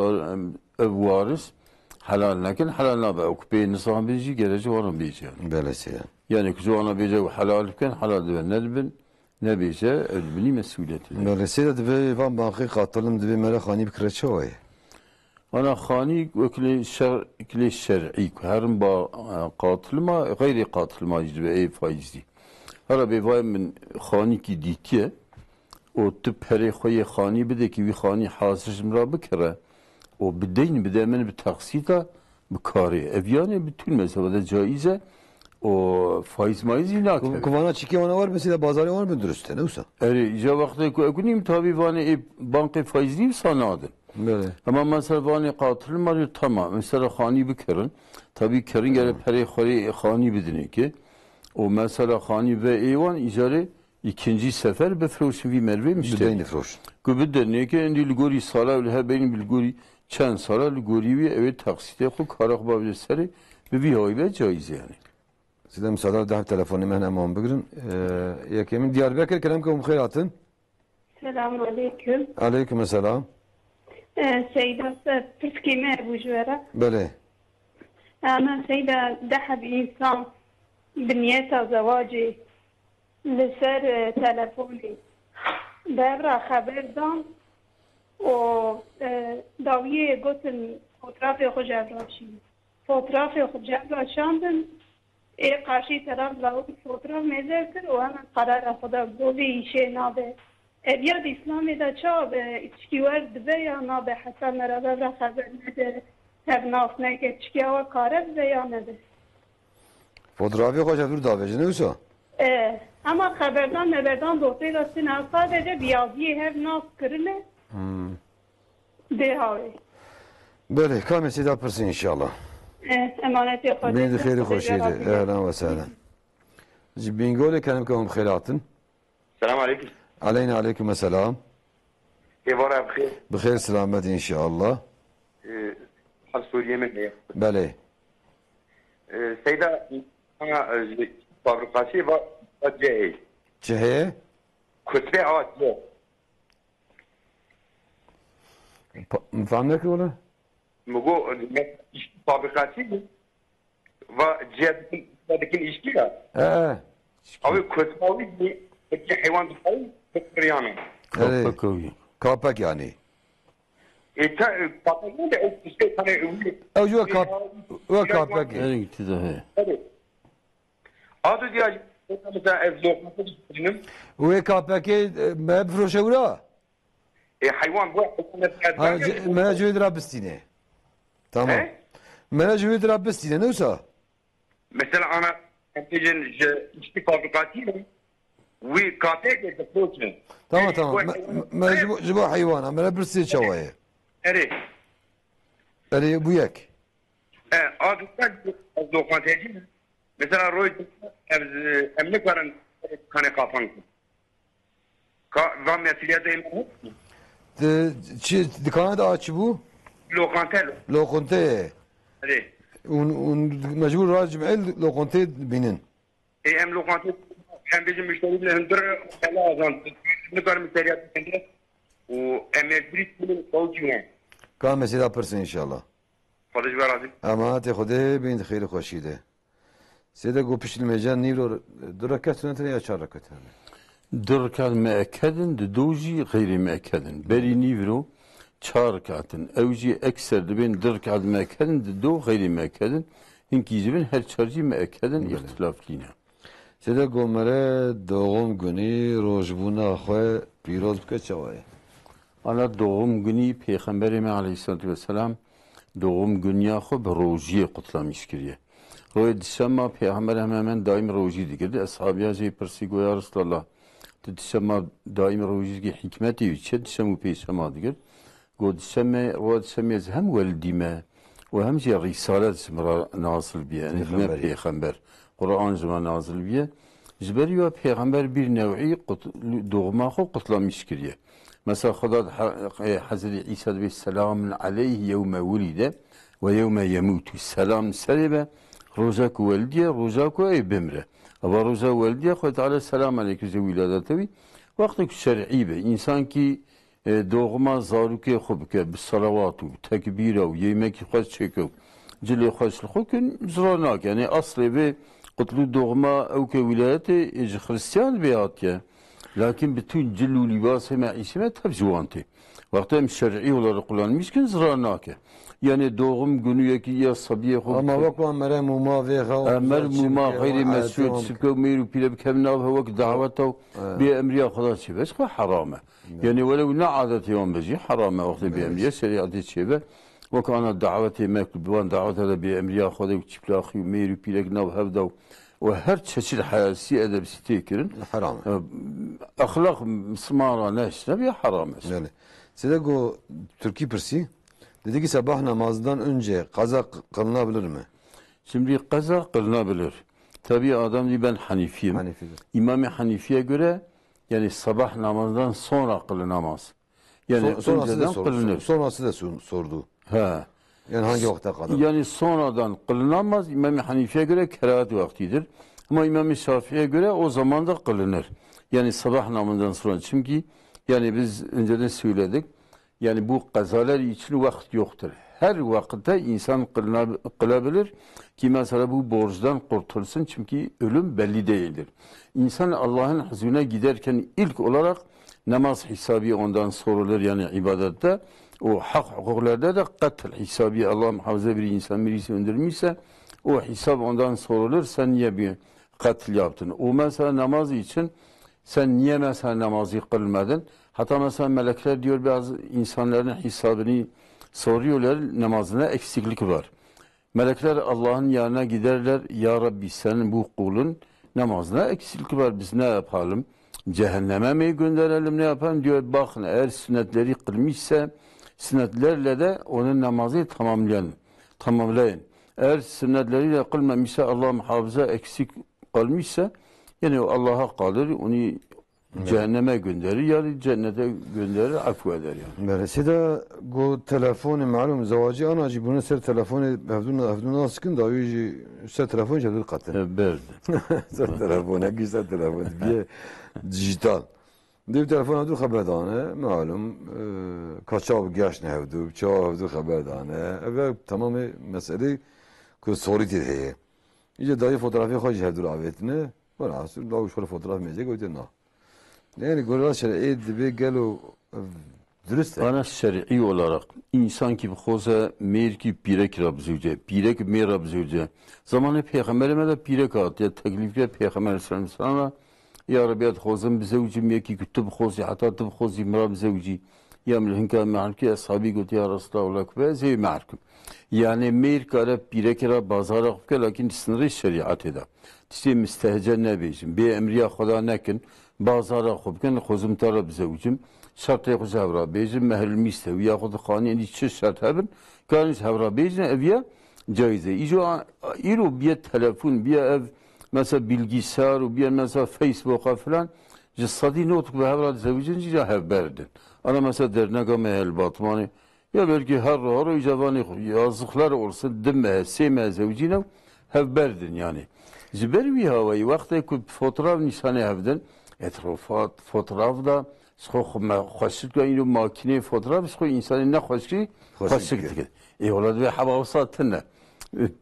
varis halal lakin halal nabe okupe nisam bici gereci var bici yani. Böylesi ya. Yani kuzu ana bici halal iken halal ve nedbin ne bici elbini mesuliyeti. Böylesi de ve van banki katılım de mele khani bir kreçe vay. Ana khani ekli şer'i her ba katılma gayri katılma icbe ey faizdi. Hala bir vay min khani ki ditiye o tip her khoye khani bide ki bir khani hasır mra bikre o bideyn bide men bir taksita bikari evyane bütün mesafede caize o faiz maiz inak. Kuvana çiki ona var mesela bazarı var mı dürüstte ne olsa? Eri ja vakti ku ekunim tabi vani banka faizli sanadı. Böyle. Ama mesela vani katil mari tamam. Mesela khani bikirin. Tabi kerin gele peri khani bidine ki o mesela khani ve eyvan icare ikinci sefer befroşun vi merve müşteri. Düdeyni froş. Kubide ne ki endi ligori sala öyle he benim bilgori çen sala ligori vi evet taksite ku karak babı seri ve vi haybe caiz yani. Sizden müsaade daha telefonu men hemen bugün. Yekemin Diyarbakır kelam kum khairatın. Selamun aleyküm. Aleyküm selam. Seyda Türkiye bujvera. Böyle. أنا سيدة دحب إنسان بنية زواجي لسر تلفوني دبرا خبر دان و داویه گوتن فوتراف خود جبراشیم فوتراف خود جبراشاندن ای قاشی طرف لاو فوتراف میزر کر و همه قرار خدا بولی ایشه نابه بیاد اسلامی دا چا به اتشکیور دبه یا نابه حتی مرا خبر نده هر ناس نگه اتشکیور کاره بده یا نده Fotoğrafı koca dur davacı ne olsa? Ama haberden dolayı sadece biyaziye her nas kırılı dehavi. Böyle kamesi de yapırsın inşallah. Emanet yapacağız. Beni de hayırlı hoşiydi. Ehlen ve sehlen. Bingöl'e kelim kavim khairatın. Selamun aleyküm. Aleyna aleyküm selam. Eyvallah bخير. Bixeyr selamet inşallah. Hal Suriye mi? Bale. Seyda ana fabrikası var acayip. Çeheye? Kutbe acayip. Mfaham ki ola? Mugo fabrikası ve cihadetin işki ya. Abi kutbe bir hayvan düşüyor. Kutbiryanı. Kapak yani. Kapak ne de o işte tane Evcu ve kapak. Nereye gitti de he? Evet. Adı diye mesela ev lokması düşünün. Ve kapak me bifroşevra. Hayvan bu Mena cüved Rabbistine. Tamam. Mena cüved Rabbistine ne olsa? Mesela ana antijen işte fabrikatıyla ve kapak de protein. Tamam. Mena cüved hayvan. Mena birisi çavaya. Evet. Yani bu yek. Adı lokantacı. Mesela roy emlik varan kane kapan. Ve mesuliyet değil mi? Dükkanı da aç bu? Lokante. Lokante. Evet. Mecbur racim el lokante binin. Hem lokante hem bizim müşteriyle hem de Allah azan. Ne kadar müşteriyat kendine. O emeklilik bunu olacak. Kamesi de yapırsın inşallah. Fadış ve razı. Ama te xude bin xeyr xoşide. Sede go pişil mecan nivro durakat sünnetine ya çar rakat. درکات مأکدن دوجی غیر مأکدن بری نیورو چهار کاتن اوجی اکثر دبین درکات مأکدن دو غیر مأکدن هنگی جبین هر چارجی مأکدن اختلاف لینه سیده گمره دوغم گونی روشبونا خواه پیروز بکه چوایه حالا دوغم گونی پیغمبر ما علیه السلام دوغم گونیا خو به روزی قتلامیش کریه روی دشما پیغمبر hemen daim roji digirdi. Ashabiya şey persi goya Resulullah. Dişema daim roji ki hikmeti yüce dişemu peşema digir. Go dişeme ro dişeme hem veldime ve hem şey risalet ismra nazil biye. Yani peygamber. Kur'an zaman nazil biye. Jberiyo peygamber bir nevi doğma xo qutlamış kiriye. Mesela Xuda Hazreti İsa aleyhisselam aleyhi yevme vulide ve yevme yemutu. Selam selebe روزاك والديه روزاك اي بمره ابا روزا والديه خو تعالى السلام عليك زي ولادتوي وقتك الشرعي به انسان كي دوغما زاروكي خوبك بالصلوات وتكبير ويمك خاص تشيكو جلي خاص خوكن زراناك يعني اصلي به قتلو دوغما او كولايتي اج خريستيان بياتيا لكن bütün جلو لباس ما اسمه تبجوانتي وقتهم الشرعي ولا قلان مشكن زراناك yani doğum günü ki ya sabiye ho ama vakwa mere muma ve ha mer muma gayri mesud sıkı miru pile kemna vak davata bi emriya خلاص شي بس حرامه يعني ولو نعادت يوم بجي حرامه وقت بامريه شريعه شيبه وكان دعوتي ماك بوان دعوتها بامريه خذ وتشبلاخي ميرو بيلك نو هبدا وهر çeşit hayasi edeb sitekirin haram ahlak smara neş tabi haram yani size go Türkiye persi dedi ki sabah namazından önce kaza kılınabilir mi? Şimdi kaza kılınabilir. Tabii adam diyor ben Hanifiyim. İmam-ı Hanifi'ye göre yani sabah namazından sonra kılınamaz. Yani önceden kılınır. Sonrası da sordu. He. Yani hangi vakte kadar? Yani sonradan kılınamaz. İmam-ı Hanifi'ye göre kerahat vaktidir. Ama İmam-ı Şafii'ye göre o zaman da kılınır. Yani sabah namazından sonra. Çünkü yani biz önceden söyledik. Yani bu kazalar için vakit yoktur. Her vakitte insan kılabilir ki mesela bu borçtan kurtulsun çünkü ölüm belli değildir. İnsan Allah'ın huzuruna giderken ilk olarak namaz hesabı ondan sorulur yani ibadette. O hak hukuklarda da katil hesabı Allah muhafaza bir insan birisi öldürmüşse o hesap ondan sorulur. Sen niye bir katil yaptın? O mesela namaz için sen niye mesela namazı kılmadın? Hatta mesela melekler diyor bazı insanların hesabını soruyorlar namazına eksiklik var. Melekler Allah'ın yanına giderler ya Rabbi senin bu kulun namazına eksiklik var biz ne yapalım? Cehenneme mi gönderelim ne yapalım diyor bakın eğer sünnetleri kılmışsa sünnetlerle de onun namazı tamamlayın. Eğer sünnetleriyle kılmamışsa Allah muhafaza eksik kalmışsa yani Allah'a kalır onu cehenneme gönderir yani cennete gönderir affu eder yani. Böylesi de bu telefonu malum zavacı anacı bunun ser telefonu hafduna sıkın da yüzü ser telefonu cedul katı. Berdi. Ser telefonu güzel telefon bir dijital. Div telefon hafdu haberdane malum kaçav geç ne hafdu çav hafdu haberdane ve tamamı mesele ku soru diye. İyice dayı fotoğrafı hoş hafdu avetine. Var aslında daha şöyle fotoğraf mecek o diyor. Yani Kur'an şer'i dibe gelo dürüst. Ana şer'i olarak insan ki xoza mer ki pirek rabzuje, pirek mer rabzuje. Zamanı peygamberime de pirek at ya teklifle peygamber sallallahu ya Rabbi xozum bizevcim ya ki kütüb xozi hatta tıb xozi mrab zevci. Ya mlhinka ma'arki ashabi gut ya Resulullah ve zey ma'arkum. Yani mer kara pirek ra bazara ke lakin sınırı şeriat eda. İşte müstehcen ne beyim. Be emriya Xuda nekin. Bazara خوبکن خوزم ترا بزوجم شرط خوز هورا بیجم محل میسته و یا خود خانی این چه شرط هبن کارنش هورا بیجن اویا جایزه ایرو بیا تلفن بیا ev mesela bilgisayar و bia mesela Facebook falan جسدی نوت به هورا زوجن جا هبردن ana mesela dernek mehel batmani ya belki her ara icabani yazıklar olsun demme seme zevcine hevberdin yani ziberi havayı vakti ku fotoğraf nişane hevden etrafat fotoğrafda خوشک اینو ماکینه fotoğraf insanı ne hoşki hoşki. Olad ve havasatına.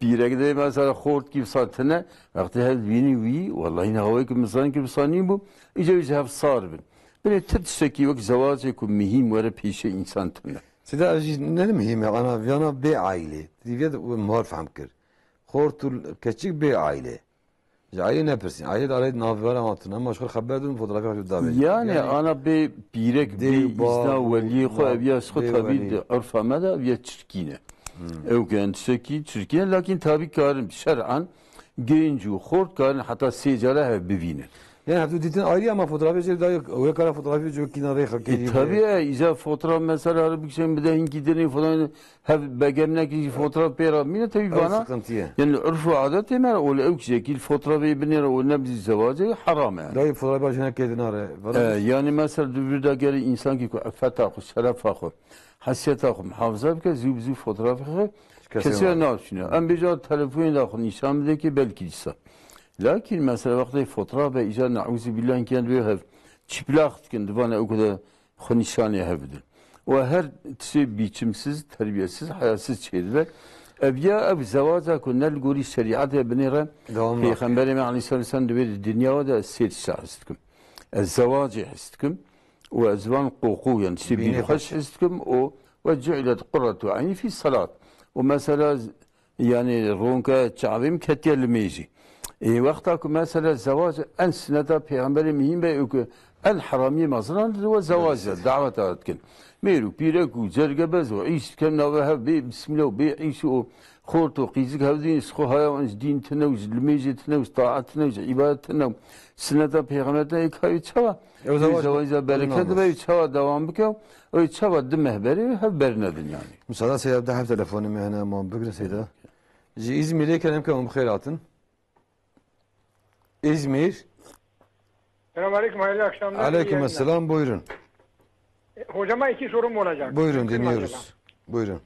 پیرک ده مثلا خورد کی ساتنه وقتی هد وینی وی والله این هوایی که مثلا که بسانی بو ایجا بیز هف صار بن بله تدشکی وقت زواجه که مهم وره پیش انسان تنه سيدا أجي نلمهم أنا فيانا بعائلة تيجي مهار فهم كر خورت كتشيك بعائلة عائلة نبرسين عائلة على نافورة ماتنا ما شغل خبر دون فوتوغرافي في الدابة yani ana be birek be izna veliye xo evya xo tabi urf amada evya Türkiye ev kendisi Türkiye lakin tabi karın şer'an gencu xort karın hatta secala hev bivine yani hafta ditin ayrı ama fotoğrafı çekip daha yok o kara fotoğrafı çekip kinaraya hakiki tabi iza fotoğraf mesela bir şey bir de hinkideni falan hev begemnek fotoğraf pera mine tabi bana yani urf adet emer o ev şekil fotoğrafı binir o nebzi zavacı haram yani dayı fotoğrafı başına kedin araya yani mesela bir geri insan ki fetah şeref fakir hasiyet akım hafıza bir kez zübzü fotoğrafı kesiyor ne yapıyor en bir telefonu da nişan bir ki belki ise lakin mesela vakti fotoğraf ve icar na'uzu billahi kendi bir hev çıplak kendi bana o kadar nişanı hevdir ve her şey biçimsiz terbiyesiz hayasız şeyler evya ev zavaza kunel guri şeriatı binire Peygamberimiz Aleyhisselam diyor dünyada da seyir şahsıtkım الزواج حستكم وأزوان قوقو يعني سبيل خش حستكم وجعلت قرة عيني في الصلاة ومثلا يعني رونكا تعظيم كتير الميجي وقتك مثلا الزواج أن سنة بيغمبر مهم بيوك الحرامي مثلا هو زواج دعوة تاتكن ميرو بيركو زرقبز وعيش كم نوها بسم الله وبيعيشوا خورتو قيزك هذين سخو هاي دين تنوز الميجي تنوز طاعة تنوز عبادة تنوز سنة پیغمبرنا یکایی چوا زواج برکت و چوا دوام بکن و چوا دمه بری هف برندن yani. Müsaade Seyyid Abdü Haf telefonu mehne ama bugün Seyyid İzmir'e kelim kemum khairatın. İzmir. Selamünaleyküm, hayırlı akşamlar. Aleykümselam, buyurun. Hocama iki sorum olacak. Buyurun, dinliyoruz. Buyurun.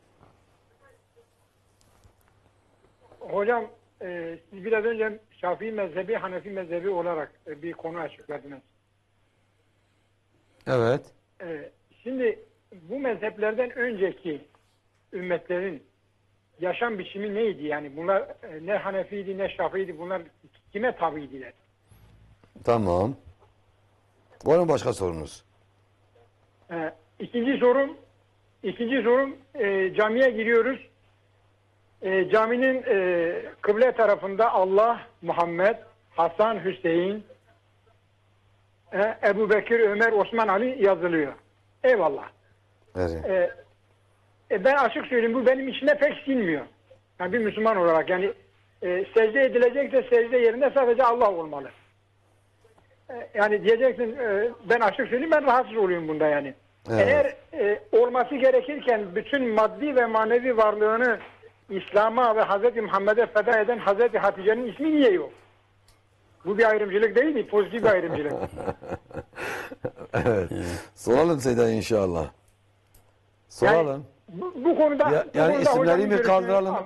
Hocam, siz biraz önce Şafii mezhebi, Hanefi mezhebi olarak bir konu açıkladınız. Evet. Şimdi bu mezheplerden önceki ümmetlerin yaşam biçimi neydi? Yani bunlar ne Hanefiydi ne Şafii'ydi, bunlar kime tabiydiler? Tamam. Var mı başka sorunuz? İkinci sorum camiye giriyoruz. Caminin kıble tarafında Allah, Muhammed, Hasan, Hüseyin, Ebu Bekir, Ömer, Osman, Ali yazılıyor. Eyvallah. Evet. Ben açık söyleyeyim, bu benim içime pek sinmiyor. Yani bir Müslüman olarak yani secde edilecekse secde yerinde sadece Allah olmalı. Yani diyeceksin ben açık söyleyeyim, ben rahatsız oluyorum bunda yani. Evet. Eğer olması gerekirken bütün maddi ve manevi varlığını İslam'a ve Hz. Muhammed'e feda eden Hz. Hatice'nin ismi niye yok? Bu bir ayrımcılık değil mi? Pozitif bir ayrımcılık. Evet. Soralım Seyda inşallah. Soralım. Yani, bu konuda yani isimleri mi kaldıralım?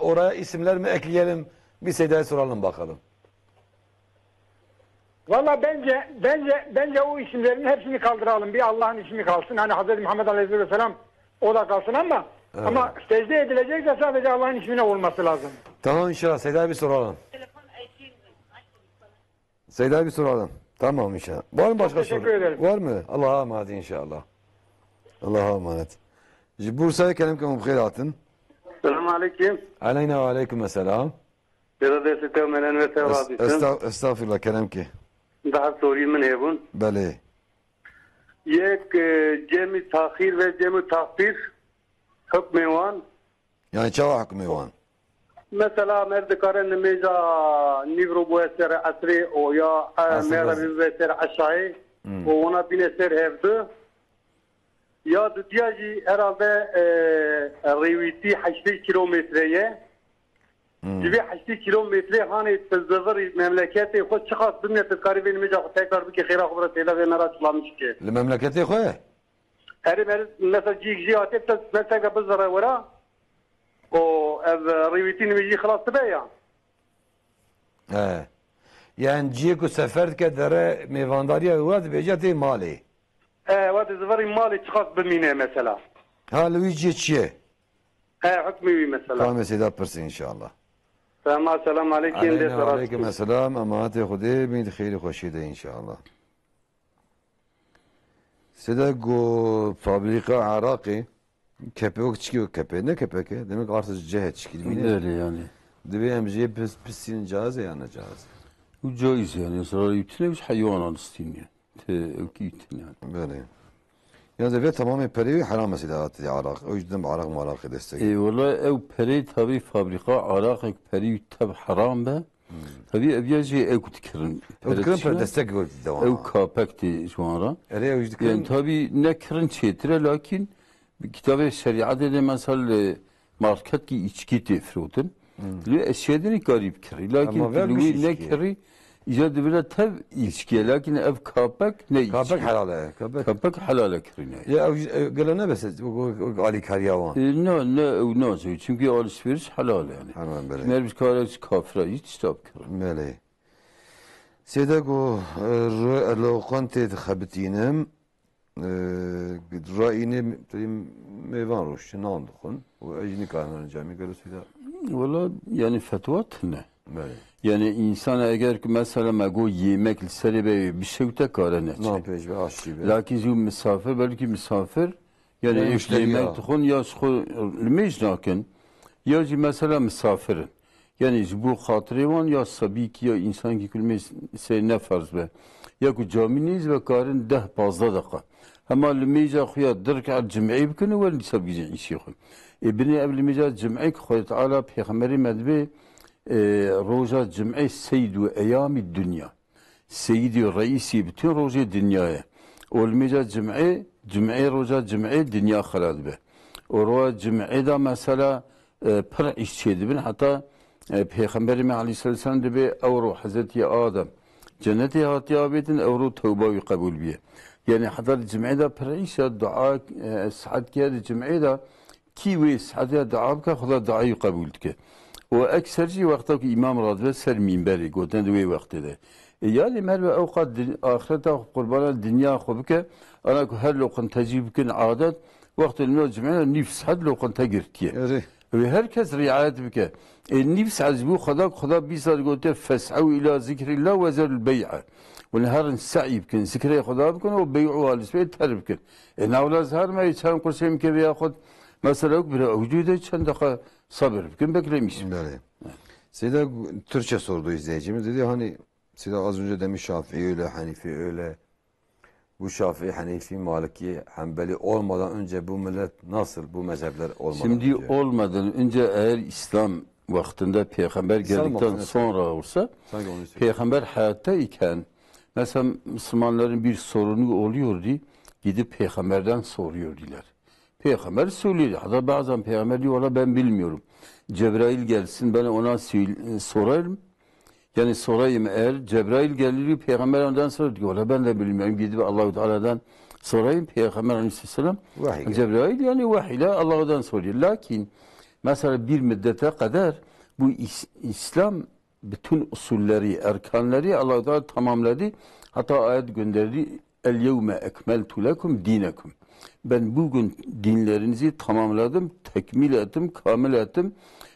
Oraya isimler mi ekleyelim? Bir Seyda'ya soralım bakalım. Valla bence o isimlerin hepsini kaldıralım. Bir Allah'ın ismi kalsın. Hani Hz. Muhammed Aleyhisselam o da kalsın ama evet. Ama secde edilecekse sadece Allah'ın ismine olması lazım. Tamam inşallah. Seyda'ya bir soralım. Seyda'ya bir soralım. Tamam inşallah. Var mı başka soru? Var mı? Allah'a emanet inşallah. Allah'a emanet. Bursa'ya kelim kemum khairatın. Selamun aleyküm. Aleyna ve aleyküm selam. Biraz da size menen ve tevradisın. Estağfirullah kelim ki. Daha sorayım mı ne bun? Bale. Yek cemi tahir ve cemi tahbir hükmü var. Yani çava hükmü var. Mesela merdikaren nmeza nivro bu eseri asri o ya merabi bu eseri aşağı o ona bin eser evdi. Ya düdiyacı herhalde riviti 80 kilometreye gibi 80 kilometre hani tezavır memleketi o çıkart dünya tezkari vermeyecek tekrar bir ki khira kubra teyla ve nara çılamış ki. Memleketi koy. Her mesela cigci atıp da mesela bizara vara o riviti nmeci خلاص تبايا. Yani ciku sefer kedere mevandariye vad becati mali. واد زفري مالي تخاص بمينه مثلا ها لويجي تشي hükmü mesela. Tamam Seyda Pırsı inşallah. Tamam, selamun aleyküm. Aleyna aleyküm selam. Amanat-ı Khudê bin xeyri xoşî de inşallah. Seyda go fabrika Araqi kepek çıkıyor kepe. Ne kepek? Demek artık cehet çıkıyor. Öyle yani. Dibe emciye pissin cazı yani cazı. Bu caiz yani. Sonra yutine hayvanat isteniyor. Öküytün yani. Böyle. Yani ve tamamen periyi haram mesela Arak. O yüzden Arak marak destek. Vallahi ev peri tabi fabrika Arak peri tab haram be. Tabi evyaji ev kutkirin. Kutkirin destek gördü devam. Ev kapakti şu an. Yani tabi ne kirin çetire lakin kitabı şeriat de mesela market ki içki tefrutun. Lü eşyadını garip kiri. Lakin lü ne kiri İcad bile tav ilişkiye lakin ev kapak ne ilişki? Kapak halale. Kapak halale kirine. Ya gelen ne bes? Ali Karyavan. Ne çünkü alışveriş halal yani. Hemen böyle. Merviş kararız kafra hiç stop kirin. Böyle. Sedago lokante xabtinem rayini meyvan roş nandkhun ve ecni kanun cami görüsüyle. Valla yani fetvat ne? Böyle. Yani insan eğer ki mesela mego yemek seri bir şey tekrar ne? Ne yapacağız be aşçı be. Lakin şu misafir belki misafir yani yemek tıkın ya şu mecnaken ya mesela misafirin. Yani bu hatırıvan ya sabi ki ya insan ki külmez ne farz be. Ya ku caminiz ve karın 10-15 dakika. Ama lümeyce xuya dirk cem'i bükünü ve nisab gizin işi xu. İbni evlimeyce cem'i Xuya Teala Peygamberi medbi roja cem'i seydu eyami dünya. Seyidi reisi bütün roja dünyaya. Olmeyce cem'i roja cem'i dünya xalad be. O roja cem'i da mesela pır işçiydi bin hatta Peygamberimiz Aleyhisselam de be evru Hazreti Adem cenneti hatiyabedin evru tevbe kabul biye. Yani hatta cem'de perişa dua saat ki cem'de ki ve saat dua ka Xuda duayı kabul ki. O ekserci vakti ki İmam Radve ser minberi goten de vakti de. Yani merve avqat ahirete kurbana dünya xubke ana ku her lokun tecibkin adet vakti no cem'de nefs had lokun tegirtiye. Ve herkes riayet bike. Nefs azbu Xuda bir sar gote fes'u ila zikrillah ve zerul bey'a. ونهار السعي يمكن ذكرى خدا بكون وبيعوا على السبيل ترى بكون ناولا زهر ما يتشان كل شيء يمكن بياخذ مثلا بلا وجوده كان دقة صبر بكون beklemiş. Böyle. Seda Türkçe sordu izleyicimiz dedi hani Seda az önce demiş Şafii öyle Hanifi öyle. Bu Şafii, Hanifi, Maliki, Hanbeli olmadan önce bu millet nasıl bu mezhepler olmadan Şimdi önce? olmadan önce eğer İslam vaktinde peygamber geldikten sonra olsa peygamber hayatta iken mesela Müslümanların bir sorunu oluyordu, gidip peygamberden soruyordular. Peygamber söylüyor. Hatta bazen peygamber diyor, valla ben bilmiyorum. Cebrail gelsin, ben ona sorarım. Yani sorayım eğer Cebrail gelir, peygamber ondan sonra diyor, valla ben de bilmiyorum. Gidip Allah-u Teala'dan sorayım. Peygamber Aleyhisselam, Cebrail yani vahiyle Allah'tan soruyor. Lakin mesela bir müddete kadar bu İslam bütün usulleri, erkanları Allah Teala tamamladı. Hatta ayet gönderdi. El yevme ekmeltu lekum dinekum. Ben bugün dinlerinizi tamamladım, tekmil ettim, kamil ettim.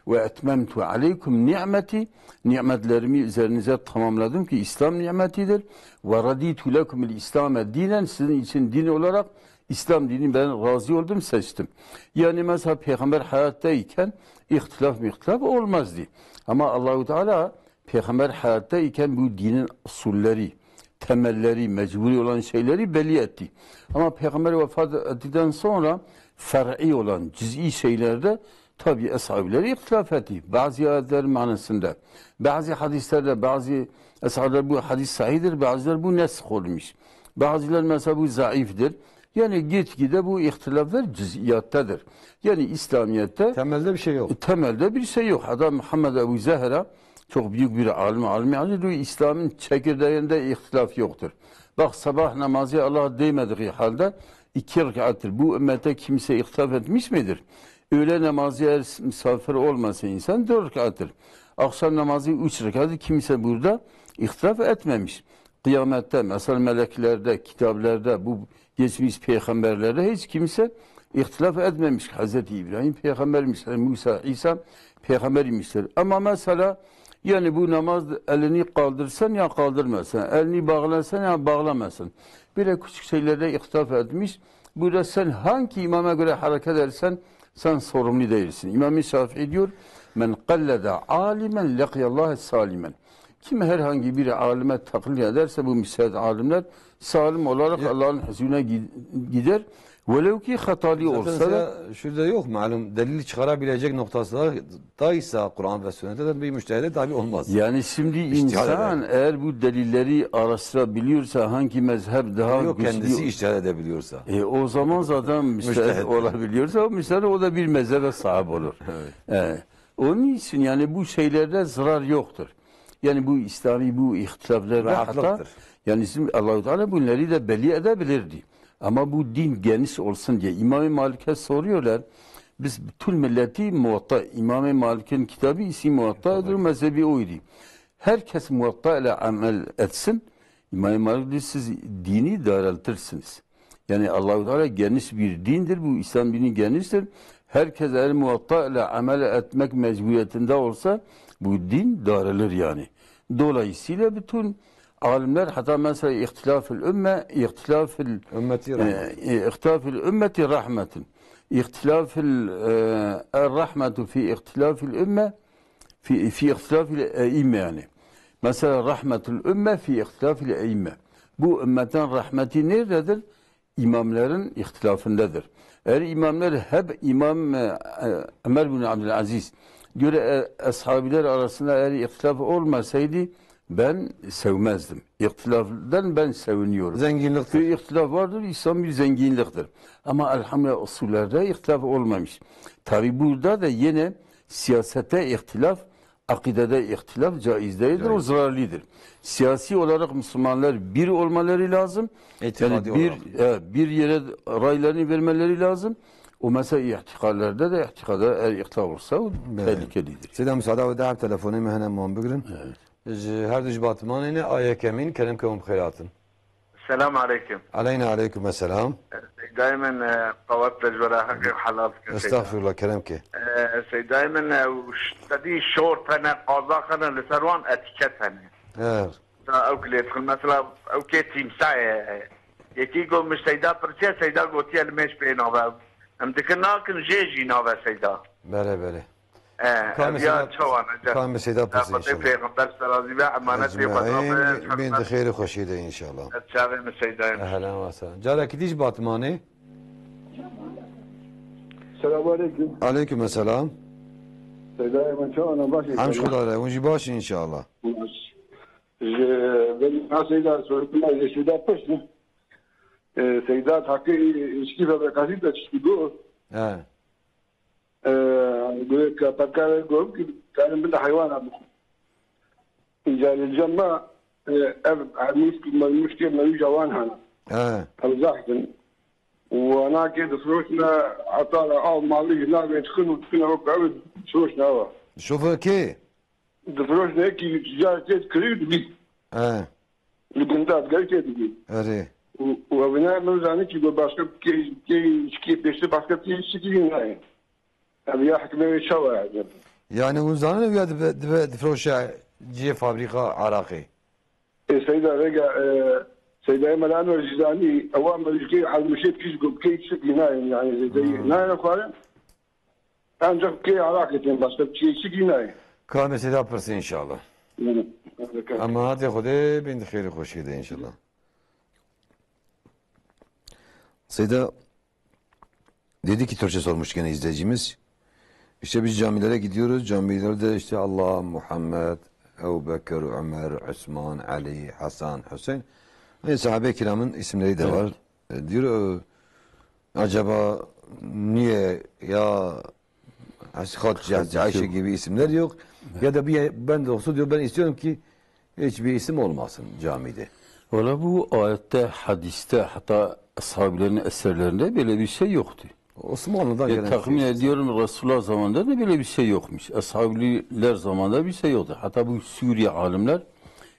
Ve etmemtu aleykum ni'meti. Nimetlerimi üzerinize tamamladım ki İslam nimetidir. Ve raditu lekum el İslam'e dinen. Sizin için din olarak İslam dini ben razı oldum, seçtim. Yani mesela peygamber hayattayken ihtilaf olmazdı. Ama Allah-u Teala peygamber hayattayken bu dinin usulleri, temelleri, mecburi olan şeyleri belli etti. Ama peygamber vefat ettikten sonra fer'i olan cüz'i şeylerde tabi ashableri ihtilaf etti. Bazı ayetlerin manasında, bazı hadislerde, bazı ashabler bu hadis sahidir, bazıları bu nesk olmuş. Bazıları mesela bu zayıfdır. Yani gitgide bu ihtilaflar cüz'iyattadır. Yani İslamiyet'te temelde bir şey yok. Temelde bir şey yok. Adam Muhammed Ebu Zahra çok büyük bir alim diyor, İslam'ın çekirdeğinde ihtilaf yoktur. Bak sabah namazı Allah değmediği halde 2 rekattır. Bu ümmete kimse ihtilaf etmiş midir? Öğle namazı eğer misafir olmasa insan 4 rekattır. Akşam namazı 3 rekattır. Kimse burada ihtilaf etmemiş. Kıyamette mesela meleklerde, kitaplarda, bu geçmiş peygamberlerde hiç kimse İhtilaf etmemiş. Hazreti İbrahim peygambermişler, Musa, İsa peygambermişler. Ama mesela yani bu namaz elini kaldırsan ya kaldırmasan, elini bağlasan ya bağlamasın. Böyle küçük şeylerde ihtilaf etmiş. Burada sen hangi imama göre hareket edersen sen sorumlu değilsin. İmam-ı Şafii diyor, men qallede alimen leqiyallahi salimen. Kim herhangi bir alime taklit ederse bu müsaade alimler salim olarak Allah'ın huzuruna gider. Velev ki hatalı olsa da şurada yok malum delil çıkarabilecek noktası da ise Kur'an ve sünnete de bir müştehide tabi olmaz. yani şimdi insan eğer bu delilleri araştırabiliyorsa hangi mezhep daha yok güçlü kendisi ictihad edebiliyorsa. O zaman zaten müştehid olabiliyorsa o müştehid o da bir mezhebe sahip olur. Onun için yani bu şeylerde zarar yoktur. Yani bu İslami bu ihtilaflarda hatta yani Allah-u Teala bunları da belli edebilirdi. Ama bu din geniş olsun diye İmam-ı Malik'e soruyorlar. Biz bütün milleti Muvatta, İmam-ı Malik'in kitabı ise Muvatta'dır, mezhebi oydu. Herkes Muvatta ile amel etsin. İmam-ı Malik diyor, siz dini daraltırsınız. Yani Allah-u Teala geniş bir dindir. Bu İslam dini geniştir. Herkes eğer Muvatta ile amel etmek mecburiyetinde olsa bu din daralır yani. Dolayısıyla bütün alimler hatta mesela ihtilafül ümme, ihtilafül ümmeti rahmetun. İhtilafül rahmetu fi ihtilafül ümme fi ihtilafül eimme yani. Mesela rahmetül ümme fi ihtilafül eimme. Bu ümmetin rahmeti nerededir? İmamların ihtilafındadır. Eğer imamlar hep İmam Ömer bin Abdülaziz göre ashabiler arasında eğer ihtilaf olmasaydı ben sevmezdim. İhtilafdan ben seviniyorum. Zenginliktir. Bir ihtilaf vardır, İslam bir zenginliktir. Ama elhamdülillah usullerde ihtilaf olmamış. Tabi burada da yine siyasete ihtilaf, akidede ihtilaf caiz değildir, o zararlıdır. Siyasi olarak Müslümanlar bir olmaları lazım. Yani bir yere raylarını vermeleri lazım. O mesela ihtikallarda da ihtikada eğer ihtilaf olursa o tehlikelidir. Sizden müsaade ve devam telefonumu hemen muam bugün. Evet. Her düz batmanine ayyakemin kelim kevum khairatın. السلام عليكم. علينا عليكم السلام. دائما قوات تجوره حق حلال. استغفر الله كلامك. سي دائما تدي شور فانا قاضاخنا لسروان اتيكتنا. Evet. او كلي يدخل مثلا او كي تيمسا يتيجو مش سيدا برتيا سيدا قوتي المش بينه ام دكنا كن جيجي نوفا سيدا. بله بله. كان مسيدا بس ان شاء الله. پیغمبر سلازی و امانتی خدا بین خیر خوشیده ان شاء الله. تشاوی مسیدا. اهلا وسهلا. جالا کدیش باتمانه؟ السلام عليكم. عليكم السلام. سيدا من شاء الله باشي. حمش خدا له ونجي باشي ان شاء الله. ben Seyda sorduğumda Seyda pıştı. Seyda hakkı ilişki ve bekası da çıktı. Evet. Böyle kapaklar gördüm ki benim bir de hayvan abi. İcari الجماعة المشكلة ما يجوان هنا. الزحف وانا كده فروشنا عطانا مالي لا بيدخلوا وقعوا فروشنا هو. شوف كي؟ فروشنا هيك تجارة كريد بي. البنتات قال كده بي. أري. وبناء نوزعني كي باسكت كي بيشتي باسكت يشتكي هنا. أبي يحكي شواهد. يعني وزانه ويا دفروشة جي فابريقا عراقي. سيدة رجع سيدة إيمان أنور الجزاني أوامر الكي على المشيت كيسقو كي تشكي نايم يعني زي نايم أخوان أنجح كي عراقتين بس كي تشكي نايم. كان سيدة برسي إن شاء الله. أما هاتي خده بين خير خوشي ده إن شاء الله. Seyda dedi ki Türkçe sormuş gene izleyicimiz. İşte biz camilere gidiyoruz. Camilerde işte Allah, Muhammed, Ebu Bekir, Ömer, Osman, Ali, Hasan, Hüseyin. Ve sahabe-i kiramın isimleri de var. Diyor acaba niye ya Hatice, Ayşe gibi isimler yok. Ya da ben de olsa diyor ben istiyorum ki hiçbir isim olmasın camide. Valla bu ayette, hadiste hatta ashabilerin eserlerinde böyle bir şey yoktu. Osmanlı'dan gelen tahmin ediyorum Resulullah zamanında da böyle bir şey yokmuş. Ashabiler zamanında bir şey yoktu. Hatta bu Suriye alimler,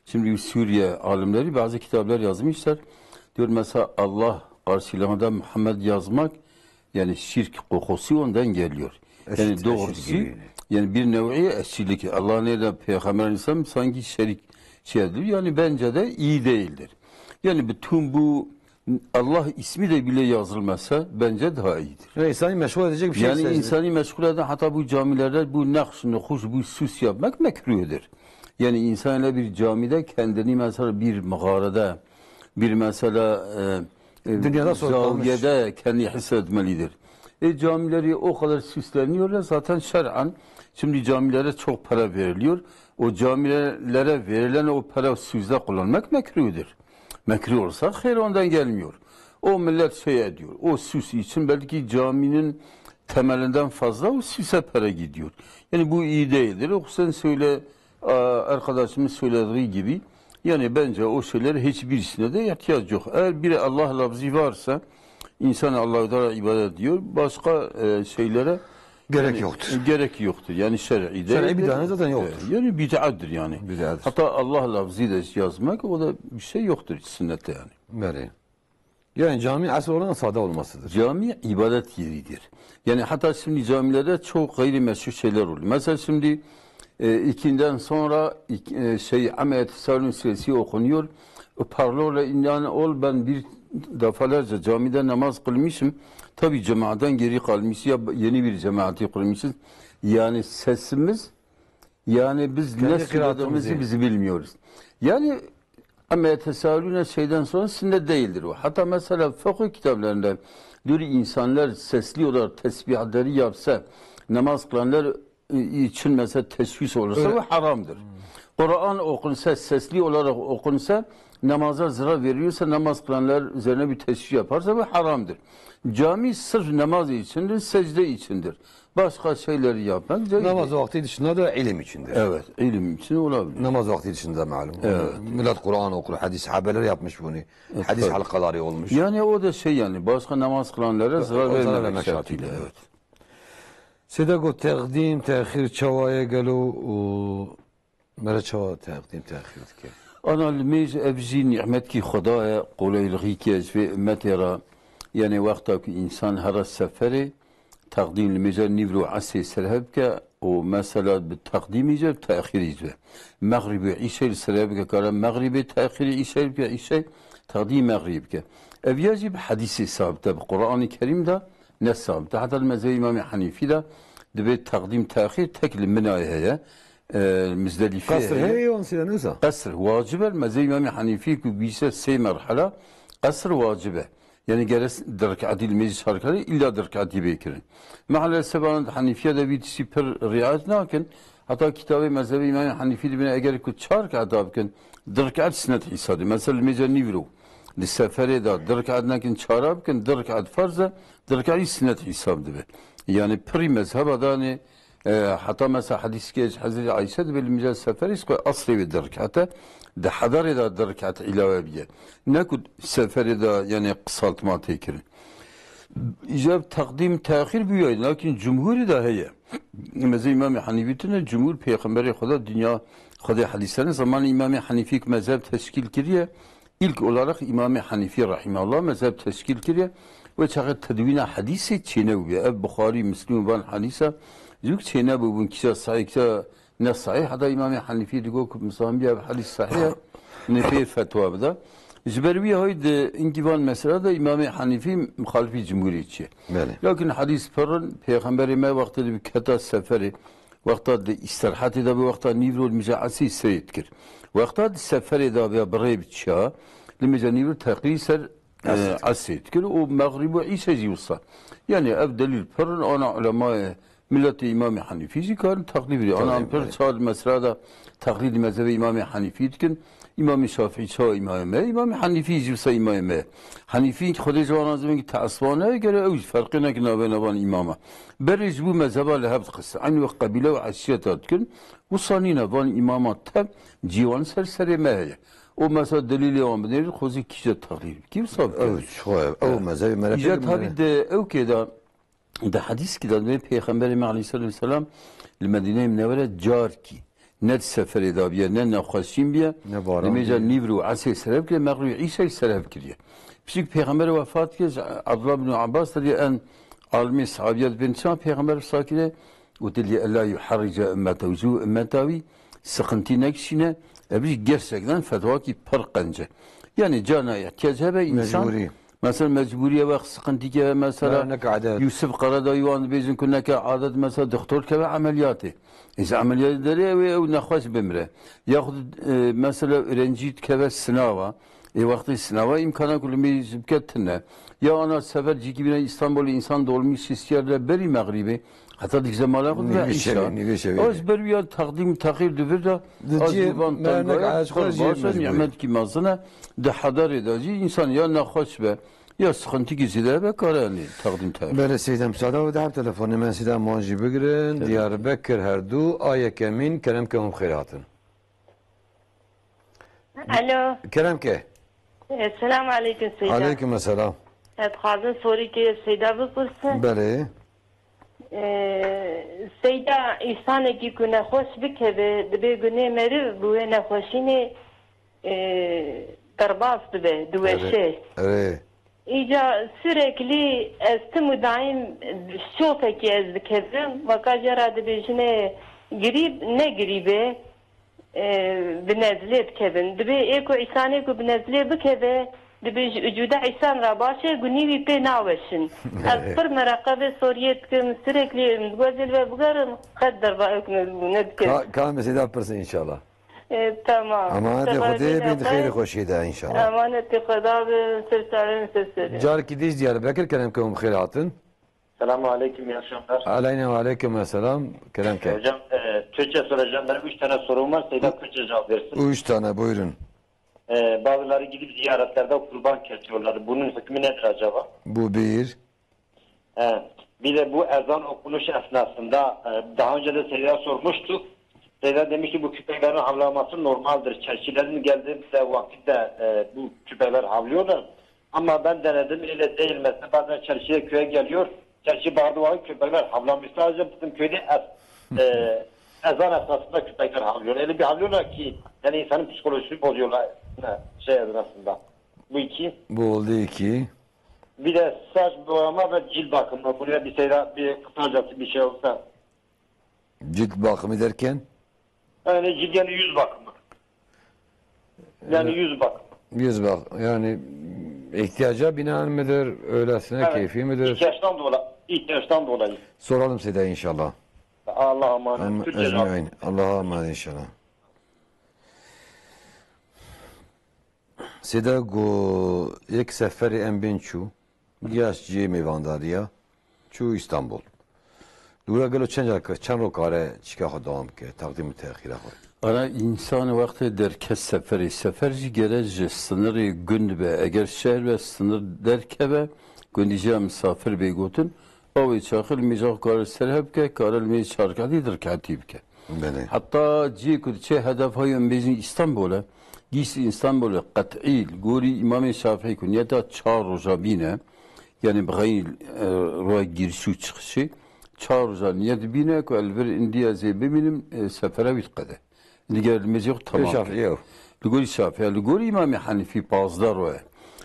şimdi Suriye alimleri bazı kitaplar yazmışlar. Diyor mesela Allah karşılığında Muhammed yazmak Yani şirk kokusu ondan geliyor. Yani Eşit doğrusu gibi. yani bir nevi eşçilik. Allah'ın ile Peygamber Aleyhisselam sanki şerik şeydir. Yani bence de iyi değildir. Yani bütün bu Allah ismi de bile yazılmasa bence daha iyidir. Yani insanı meşgul edecek bir şey. Yani insanı meşgul eden hatta bu camilerde bu nakş, nukuş, bu süs yapmak mekruhdur. Yani insanla bir camide kendini mesela bir mağarada, bir mesela Dünyada zaviyede kendi hissetmelidir. Camileri o kadar süsleniyorlar zaten şer'an. Şimdi camilere çok para veriliyor. O camilere verilen o para süsle kullanmak mekruhdur. Mekruh olsa hayır ondan gelmiyor. O millet şey ediyor. O süs için belki caminin temelinden fazla o süse para gidiyor. Yani bu iyi değildir. O sen söyle arkadaşımın söylediği gibi yani bence o şeyler hiçbirisine de ihtiyaç yok. Eğer bir Allah lafzı varsa insan Allah'a ibadet ediyor. Başka şeylere gerek yoktur. Gerek yoktur. Yani şer'i değil. Şer'i bir tane zaten yoktur. Yani bid'attır yani. Bid'attır. Hatta Allah lafzı da yazmak o da bir şey yoktur sünnette yani. Böyle. Yani cami asıl olan sade olmasıdır. Cami ibadet yeridir. Yani hatta şimdi camilerde çok gayrimeşru şeyler oluyor. Mesela şimdi ikinden sonra Ameliyat-ı Salun suresi okunuyor. Parlola inan ol ben bir defalarca camide namaz kılmışım. Tabi cemaatten geri kalmış ya yeni bir cemaati kurmuşuz. Yani sesimiz yani biz kendi ne söylediğimizi bizi bilmiyoruz. Yani Ameliyat-ı Salun'a şeyden sonra sünnet değildir o. Hatta mesela fıkıh kitaplarında diyor insanlar sesli olarak tesbihleri yapsa namaz kılanlar için mesela teşhis olursa bu haramdır. Kur'an okunsa, sesli olarak okunsa, namaza zarar veriyorsa, namaz kılanlar üzerine bir teşhis yaparsa bu haramdır. Cami sırf namaz içindir, secde içindir. Başka şeyleri yapmak namaz vakti dışında da ilim içindir. Evet, ilim için olabilir. Namaz vakti dışında malum. Evet. Millet Kur'an okur, hadis sahabeler yapmış bunu. Hadis evet. halkaları olmuş. Yani o da şey yani başka namaz kılanlara zarar vermemek şartıyla. Evet. Sedego takdim, tehir çavaya gelo مرا چوا تقدیم تأخیر کرد. أنا الميز أبزي نعمت كي خدايا قولي الغيكيز في أمتي را يعني وقتا كي إنسان هرا السفري تقديم الميزة نيفرو عسي سلهبك ومثلا بالتقديم يجب تأخير يجب مغرب عيشة سلهبك كلام مغربي تأخير عيشة بعيشة تقديم مغربك أبيجب حديث ثابتة بالقرآن الكريم ده نثابت حتى المذهب الإمام حنيفي ده دبي تقديم تأخير تكلم من هي مزدلفة قصر هي ونسينا نوزا قصر واجبة المذهب الإمام حنيفي كبيسة سي مرحلة قصر واجبة يعني جالس درك عدي المجلس شاركاري إلا درك عدي بيكرن مع السبب حنيفية ده بيت سيبر رعاية لكن حتى كتاب مذهب الإمام حنيفي ده بنا أجر كنت شارك عداب كن درك عد سنة حسابي مثلا المجال نيفرو للسفر ده درك عدنا كن شارب كن درك عد فرزة درك عد سنة حساب ده يعني بري مذهب ده حتى مثلا حديث كيج حضرت عائشة بالمجال السفري يسقى أصلي بالدرك حتى ده حضر ده دركات علاوة بيه نكود سفر ده يعني قصالت ما تكرن إجاب تقديم تأخير بيه لكن جمهور ده هي مثل إمام حنيفيتنا جمهور پیغمبر خدا dünya خدا حديثنا زمان إمام حنيفي مذهب تشكيل كريه ilk olarak İmam Hanifi rahimahullah mezhep teşkil kiriyor ve çağı tedvina hadisi çiğne Bukhari, Müslim van hadise Zük çiğne bu kişi sahih ne sahih hatta İmam Hanifi diyor ki mesela bir hadis sahih ne bir fetva bida Zbervi haydi inkivan mesela da İmam Hanifi muhalifi cumhuriyetçi. Lakin hadis perun peygamberime vakti bir kata seferi vakti istirahatı da bir vakti nivrul mücaasi seyittir. وقتها السفر إذا بريب تشا لمجانيب تقريسر عسيد كل ومغرب وعيسى جيوصا يعني أبدل الفرن أنا علماء ملة إمام حنيفي كان تقليدي أنا أمبر صار مسألة تقليد مذهب إمام حنيفي كن إمام الشافعي شا إمام حنيفي جيوصا إمام حنيفي خدي جوانا زمان تعصبانه قال أوج فرقنا كنا بين إمامه برج بو مذهب لهبت قصة عن وقبيلة وعشيات كن وصانينا فان إمامات تب جيوان سر ما هي ومثلا دليل يوم بنير خوزي كيجا تقرير كيف صاب أو مذهب ملك إجت هذه أو كذا ده حديث كذا من پیغمبر عليه الصلاة والسلام المدينة المنورة جاركي ند سفر إذا بيا ند نخشين بيا لميجا نيفرو عسى سراب كده مغرب عيسى سراب كده بشيك پیغمبر وفات كده عبد الله بن عباس تدي أن Almi sahabiyet bin Çağ Peygamber sakine وتلي ألا يحرج أمته وزو أمتاوي sıkıntı nekşine bir gerçekten fetvaki parqanca. Yani cana ihtiyaç hebe insan. Mecburi. Mesela mecburiye ve sıkıntı ki mesela Yusuf Karadayıvan bizim kuneke adet mesela doktor keve ameliyatı. İşte ameliyatları ve nakhaş bimre. Yahut mesela öğrenci keve sınava. Vakti sınava imkana kulümi zibketine. Ya ana seferci gibi İstanbul'u insan dolmuş istiyarlar beri Mağribi. Hatta dik zamana kadar inşa. Az berbiya takdim takir düver da az divan tangaya kurbaşa nimet ki mazına de hadar edici insan ya nakhoş be ya sıkıntı gizli be karani takdim takir. Böyle seydem sada ve de telefonu men seydem muacib bigrin Diyarbakır her du ayek emin kerem ke hum khairatın. Alo. Kerem ke. Selamun aleyküm Seyda. Aleyküm selam. Xazın soru ki Seyda bipursun. Bele. Seyda insanı ki güne hoş bikeve dibe güne meri bu ne hoşini darbas dibe duveşe. Evet. İca sürekli esti daim şofeki ez dikevim vakajara dibe jine girib ne giribe بنزلت كذن دبي إيكو إنسان إيكو بنزلت بكذا دبي جودا إنسان راباشة قنيوي بي ناوشن أكبر مراقبة سوريت كم سرقلي متوزل وبقرن قدر بقى ندكر كان مسيدا برسن إن شاء الله تمام أمانة خدي بنت خير خوشيدا إن شاء الله أمانة خدا بسرسالين سرسالين جار كديش Diyarbakır kerem ke hum khairatın. Selamun aleyküm, iyi akşamlar. Aleyna ve aleyküm selam. Kerem ke. Hocam, Türkçe soracağım. Benim 3 tane sorum var. Seyda Türkçe cevap versin. 3 tane buyurun. Bazıları gidip ziyaretlerde kurban kesiyorlar. Bunun hükmü nedir acaba? Bu bir. Bir de bu ezan okunuş esnasında daha önce de Seyda sormuştuk. Seyda demiş ki bu köpeklerin havlaması normaldir. Çerçilerin geldiğinde vakitte bu köpekler havlıyorlar. Ama ben denedim öyle değil. Mesela bazen çerçiye köye geliyor. Çerçi bağırdığı vakit köpekler havlamış. Sadece bizim köyde ezan esnasında köpekler havlıyor. Öyle bir havlıyorlar ki yani insanın psikolojisini bozuyorlar şey esnasında. Bu iki. Bu oldu iki. Bir de saç boyama ve cilt bakımı. Buraya bir Seyda bir kısacası bir şey olsa. Cilt bakımı derken? Yani cilt yani yüz bakımı. Yani yüz bakımı. Yüz bak yani ihtiyaca binaen midir, öylesine evet, keyfi midir? İhtiyaçtan dolayı. Soralım size inşallah. Allah'a emanet. Allah'a emanet inşallah. Size go ilk seferi en bin çu yaş cemi vandariya çu İstanbul. Dura gelo çan rokare çıkah devam ke takdim tehira koy. Ara insan vakti derke seferci gerece sınırı günbe eğer şehir ve sınır derkebe gündice misafir beygotun o çakıl mizah kar serhebke karel mi şarkadidir katibke. Hatta cekudçe hedef hayın bizim İstanbul'a gis İstanbul'a kat'il gori İmam Şafii kunyeta çar rojabine yani bğayil roa girişu çıkışı çar rojabine bine ko elver indiya zebeminim sefere bitqede. Diğer meziyok tamam. Şafii. Ligori Şafii, ligori İmam Hanifi bazılar o.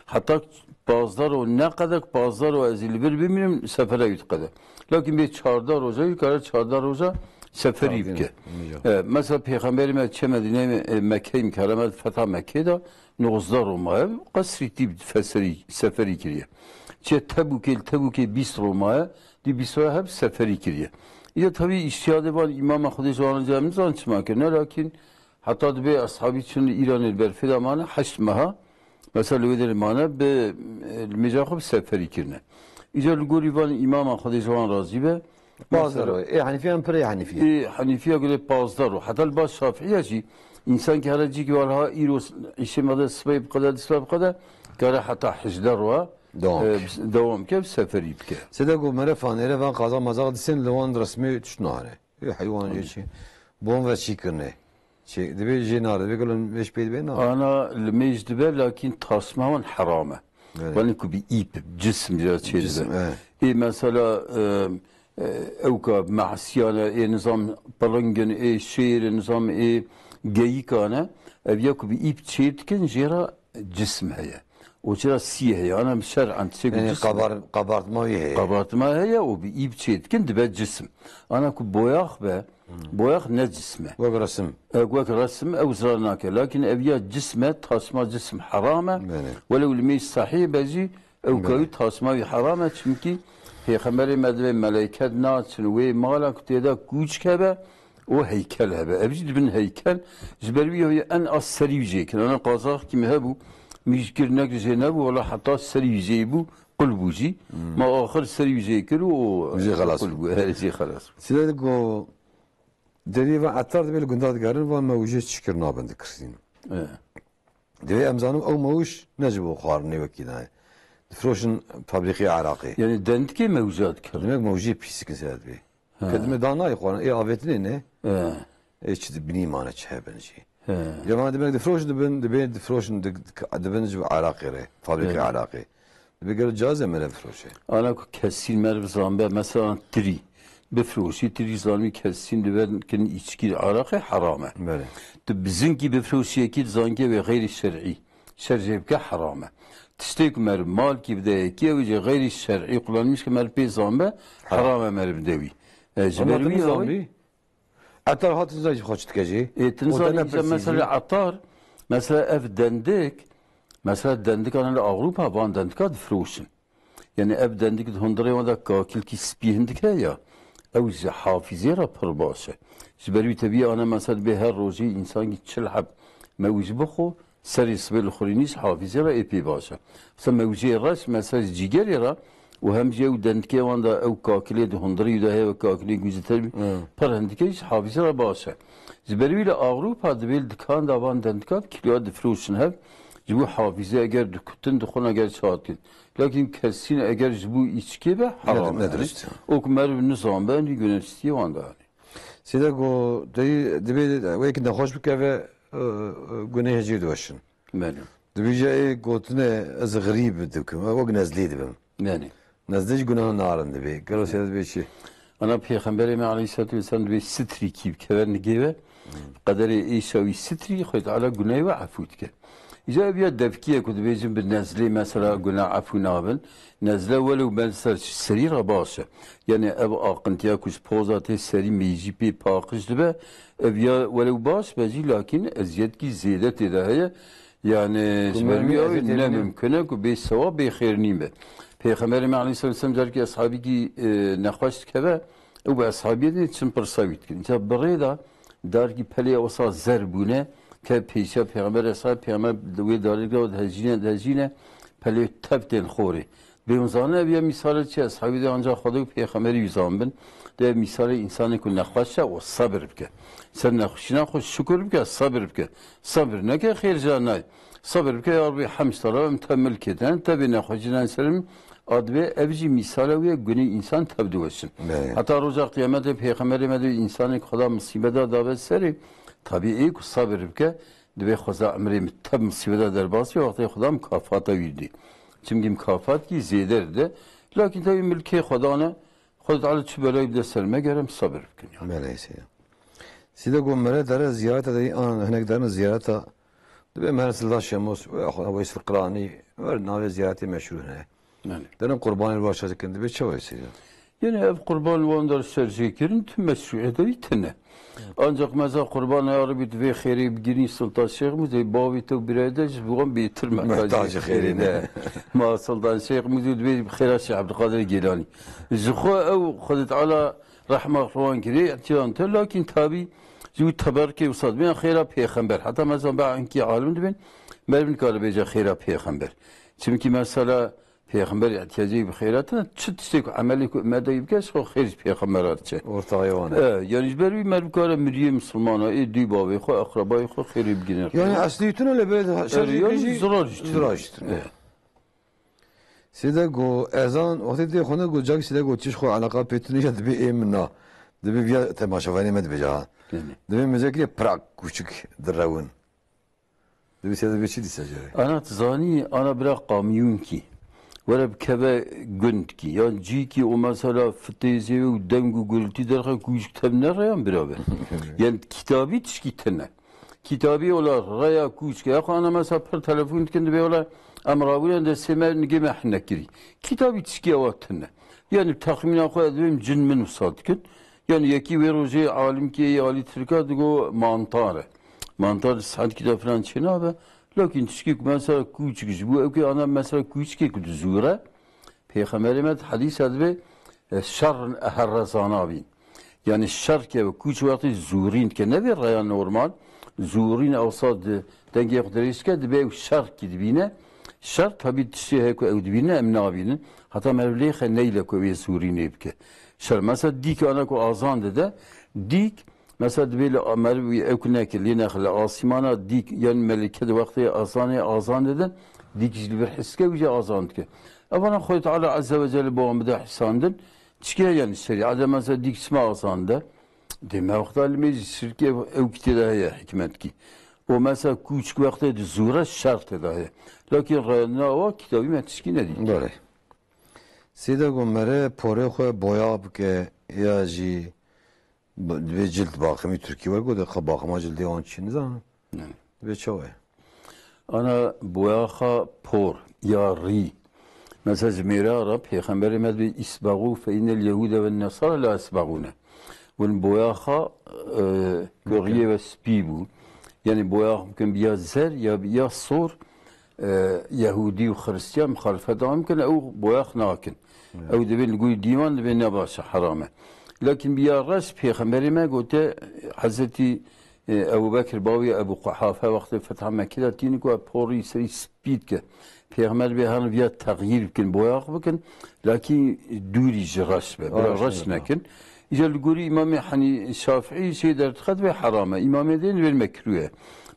Hatta bazılar o ne kadar bazılar o azil bir biminim sefere bitqede. Lakin bir çardar hoca yukarı çardar hoca seferi ibke. Mesela Peygamberime Medine'ye Mekke'ye imkâlemet fetha Mekke'de nozlar olmaya kasri tip seferi kiriye. Tebuk'e bis olmaya di bisaya hep seferi kiriye. Ya tabii iştihadı var İmam Ahmed'e anlayacağımız ançmak ne lakin hatta be ashabi için İran'ı berfida mana haşmaha mesela öyle mana be mecahıb seferi kirne. İcel gorivan İmam Ahmed'e razı be bazıları Hanifiye pire Hanifiye. Hanifiye göre bazıları hatta baş Şafii'ci insan ki haraci ki var ha iros işimada sebep kadar kara hatta hicler var devam ke seferi bke. Sede go merefan erevan qaza mazaq disin lewan resmi tüşnare. Hayvan geçi. Bon ve çikirne. Dibe jinar dibe gelen beş beyt beyna. Ana mecdibe lakin tasmavan harame. Yani ku bi ip cism diye çizdi. Mesela evka ma'siyana nizam balingen şehir nizam geyikane ev yaku bi ip çizdikin jera cism heye. وچرا سیه yani şer'an Yani cism kabartma heye. kabartma heye o bir ip çetkin dibe cisim. Ana ku boyak be boyak ne cisme. Vak resim. Vak resim ev zranake. Lakin ev ya cisme tasma cisim harame. Velev ilmi sahih bezi ev kavi tasma harame çünkü Peygamberi medve meleket naçın ve malak teda güç kebe o heykel hebe. Evcid bin heykel zberbi en az seri yüzeyken. Ana kazak kimi hebu مشكل نقل زينب ولا حتى السري يجيبو قلبو جي ما آخر السري يجيكلو زي خلاص زي خلاص سيدا دقو دري و عطار دبي القندات قارن و موجه تشكر نابن دكرسين دبي امزانو او موش نجبو خارني وكينا فروشن فابريقي عراقي يعني دندكي موجات كر demek موجه بيسك سيدا دبي كدمه دانا يخوان اي افتني ne ايش بني مانا تشهبنجي جماعة دبنا دفروش دبين دفروش دبنا جو عراقي ري فابريقي عراقي بيقول جازة من دفروشه أنا كسين مرف زامبا مثلا تري بفروشي تري زامي كسين دبن كن إشكيل عراقي حرامة بله تبزنكي بفروشي أكيد زانكي وغير الشرعي شرعي بك حرامة تشتيك مر مال كي بدأ كي وجه غير الشرعي قلنا مش كمر بي زامبا حرامة مر بدوي جبروي زامبي عطار هات زاج خوشت كجي تنزل مثلا عطار مثلا اف دندك مثلا دندك انا اوروبا بان دندك فروشن يعني اف دندك هندري ودا كاكل كي سبيهندك يا او حافظي را برباشه جبري تبي انا مثلا به هر روزي انسان يتشلحب موج بخو سري سبيل خورينيس حافظي را اي باشه مثلا موجي راس مثلا جيجري را وهم جو دندكي واندا او كاكلي ده هندري ده هي كاكلي جوزتر پر هندكي حافظه را باشه زبري ل اوروبا دبل دكان دا وان دندكا كيلو د فروشن هب جبو حافظه اگر دكتن دخون اگر ساعتين لكن كسين اگر جبو içki به حرام ندرست او كمر نظام بن يونيفرسيتي واندا سيدا جو دبي ويك نخوش بكافه گناه جي دوشن بله دبي جاي قوتنا از غريب دكم او نزلي دبم يعني نزدیک گناه نارن دبی گلو سیاد بی چی؟ أنا Peygamberim Aleyhisselatü Vesselam bir sitri kib kever gibi kaderi İsa'yı sitri koydu ala günah ve afut ke. İza bir devkiye kudu bizim bir nezle mesela günah afu nabın nezle velu ben seri rabası yani ev akıntıya kuş pozatı seri mecibi pakıştı be ev ya velu bas bezi lakin eziyet ki ziyadet edaheye yani zmermiyor ne mümkün ki bir sevap bir khairini be. Peygamberim Aleyhisselatü Vesselam der ki ashabi ki nekhoşt keve o bu ashabiyeti için persavit ki. İşte buraya dar ki pele olsa zerbune که پیشا پیامبر اصحاب پیامبر دوی داری که هزینه پلی تبدیل خوری به اونزانه بیا مثال چی اصحابی ده آنجا خدا پیامبری یزام بن ده مثال انسانی که نخواشه و صبر بکه سر نخوشی نخوش شکر بکه صبر بکه صبر نکه خیر جان نای صبر بکه یار بی حمش طرف متحمل کردن تبی نخوشی نسرم adve evci misale ve günü insan tebdü etsin. Hatta roza kıyamete peygamberi medü insanı kadar musibete davet seri tabii ilk sabır bike dve xoza emri tab musibete derbası vakti xuda mükafata verdi. Çünkü mükafat ki ziyederdi. Lakin tabii mülki xudana xud ala çübelay de selme gerem sabır bike. Meleyse. Sida gomere dere ziyaret edeyi an henek dere ziyaret dve mersilda şemos ve xuda ve istiqrani ve nave ziyareti meşhur ne. Denem kurbanı başladık kendi bir çavaysı. Yani ev kurban vandar serzekirin tüm meşruiyeti bitene. Ancak mesela kurban ayarı bir ve kheri bir gini sultan şeyh müze bavi to bir edeceğiz bu bitirme. Muhtaç kherine. Ma sultan şeyh müze bir khira Şeyh Abdülkadir Gilani. Zukhu ev khudet ala rahme ruhan kiri atyan lakin tabi zü teberke usad ben khira peygamber. Hatta mesela ben ki alim ben mervin kalbeca khira peygamber. Çünkü mesela Peygamber ihtiyacı bir khairatına çıt istek ameli medayib kes o khair peygamber artçı. Ortaya var. Yani beri merkara Müriye Müslümana edi babayı xo akrabayı xo khair biginer. Yani asli bütün öyle böyle şerri zarar işte. Sida go ezan vakti de khona go jag sida go çiş xo alaka petini ya bir emna. Debi bir temaşavani med beja. Debi müzekli prak küçük dravun. Debi sida bir şey disajere. Ana tzani ana bırak kamyun ki. ولا بكذا جند كي يعني جي كي ومثلا فتيزي ودمج وقلتي درخا كويش كتبنا ريان برابر يعني كتابي تشكي تنا kitabı olar raya kuçke ya ana mesela per telefon kendi be olar amrabulen de semer nige mehnekiri kitabı tişki vaktinde yani tahminen koyduğum cin min usadkin yani yeki veroje alim ki ali Türkiye digo mantar saat kitap falan çena be lakin tişki mesela kuçki bu ki ana mesela kuçki zura Peygamberimiz hadis adlı şerrün eherrazana bin. Yani şer ki kuç vakti zurin ki ne bir raya normal zurin avsad denge kudreyiz ki de şer ki dibine şer tabi tişi heko evdibine emnabinin hatta mevleğe neyle koyuyor zurin ebke. Şer mesela dik ana ko azan dedi dik mesela böyle mervi evkune ki linakle asimana dik yani melike de vakti azan dedi dik bir hiske bir azan ki. Ama Allahu Teala Azze ve Celle bu amda ihsandın. Çıkıyor yani şeriat mesela dik ismi azanda. Deme vakti meclis şirke ev kitaya hikmet ki. O mesela küçük vakti zura şart dahi. Lakin rayna o kitabı metişki ne değil. Böyle. Sida gomere pore xwe boya bike ya jî ve cilt bakımı Türkiye var gode bakıma cildi on çin zan. Ve çawe. Ana boya por ya ri. Mesela zmira Peygamberimiz bir isbagu fe inel yehude ve nasara la isbaguna. Ve boya goriye ve spibu. Yani boya mümkün bir zer ya sor Yahudi ve Hristiyan muhalefet mümkün o boya nakin. O da ben gui divan da ben nebasa harame. Lakin bir ras Peygamberimiz gote Hazreti Ebu Bekir bavi Ebu Kuhafe vakti Fetha Mekke'de tini ko pori seri speed ke. Peygamber bir han via tağyir bikin boyak bikin lakin duri jiraş be biraz raş nekin İcel guri İmam hani Şafii şey der tıkat ve harama İmam edin ve mekruhe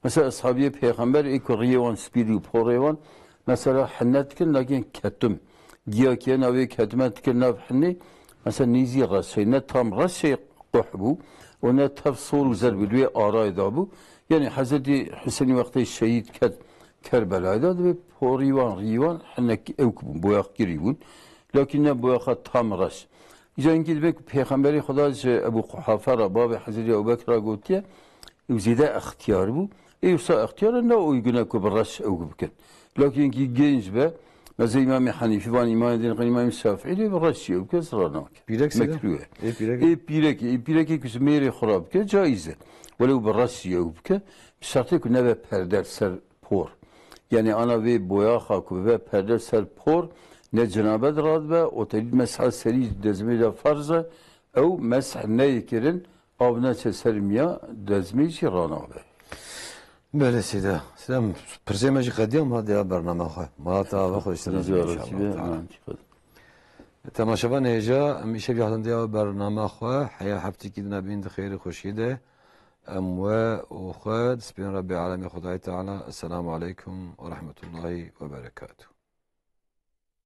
mesela ashabiye Peygamber ikriyevan speedi porevan mesela hannetkin lakin ketum giyakiyen avi ketmetkin nafhni mesela nizi raş ne tam raş قحبو ona tafsir zerbil ve arayda bu yani Hazreti Hüseyin vakti şehit Kerbela'da ve rivan hanek evkubun boyak giribun lakin ne boyaka tam raş İzan demek Peygamberi Xuda Ebu Kuhafe Rabbi Hazreti Ebu Bekir'e gotiye zide ihtiyar bu yoksa ihtiyar ne uyguna ku raş evkubuken lakin ki genç be mesela İmam Hanifi van İmam Edin İmam Şafii bir raş evkubuken sıranak mekruhe pireki küsü meyre xurab ke caize velev bir raş evkubuken şartı ki ne ve perder ser por yani ana ve boya hakkı ve perde ser por ne cenabet rad ve otelid mesah seri dezmi de farza ev mesah ne yekirin avna çesermiya dezmi işi rana be. Böyle sida. Selam. Persemeci kadiyam hadi ya bername xwe. Malata ve xoş inşallah. Temaşavan heja mişe bihadan diya bername xwe haya hafti ki dina bin xeyri xoşi de أمواء وخاد سبحان ربي عالمي خداي تعالى السلام عليكم ورحمة الله وبركاته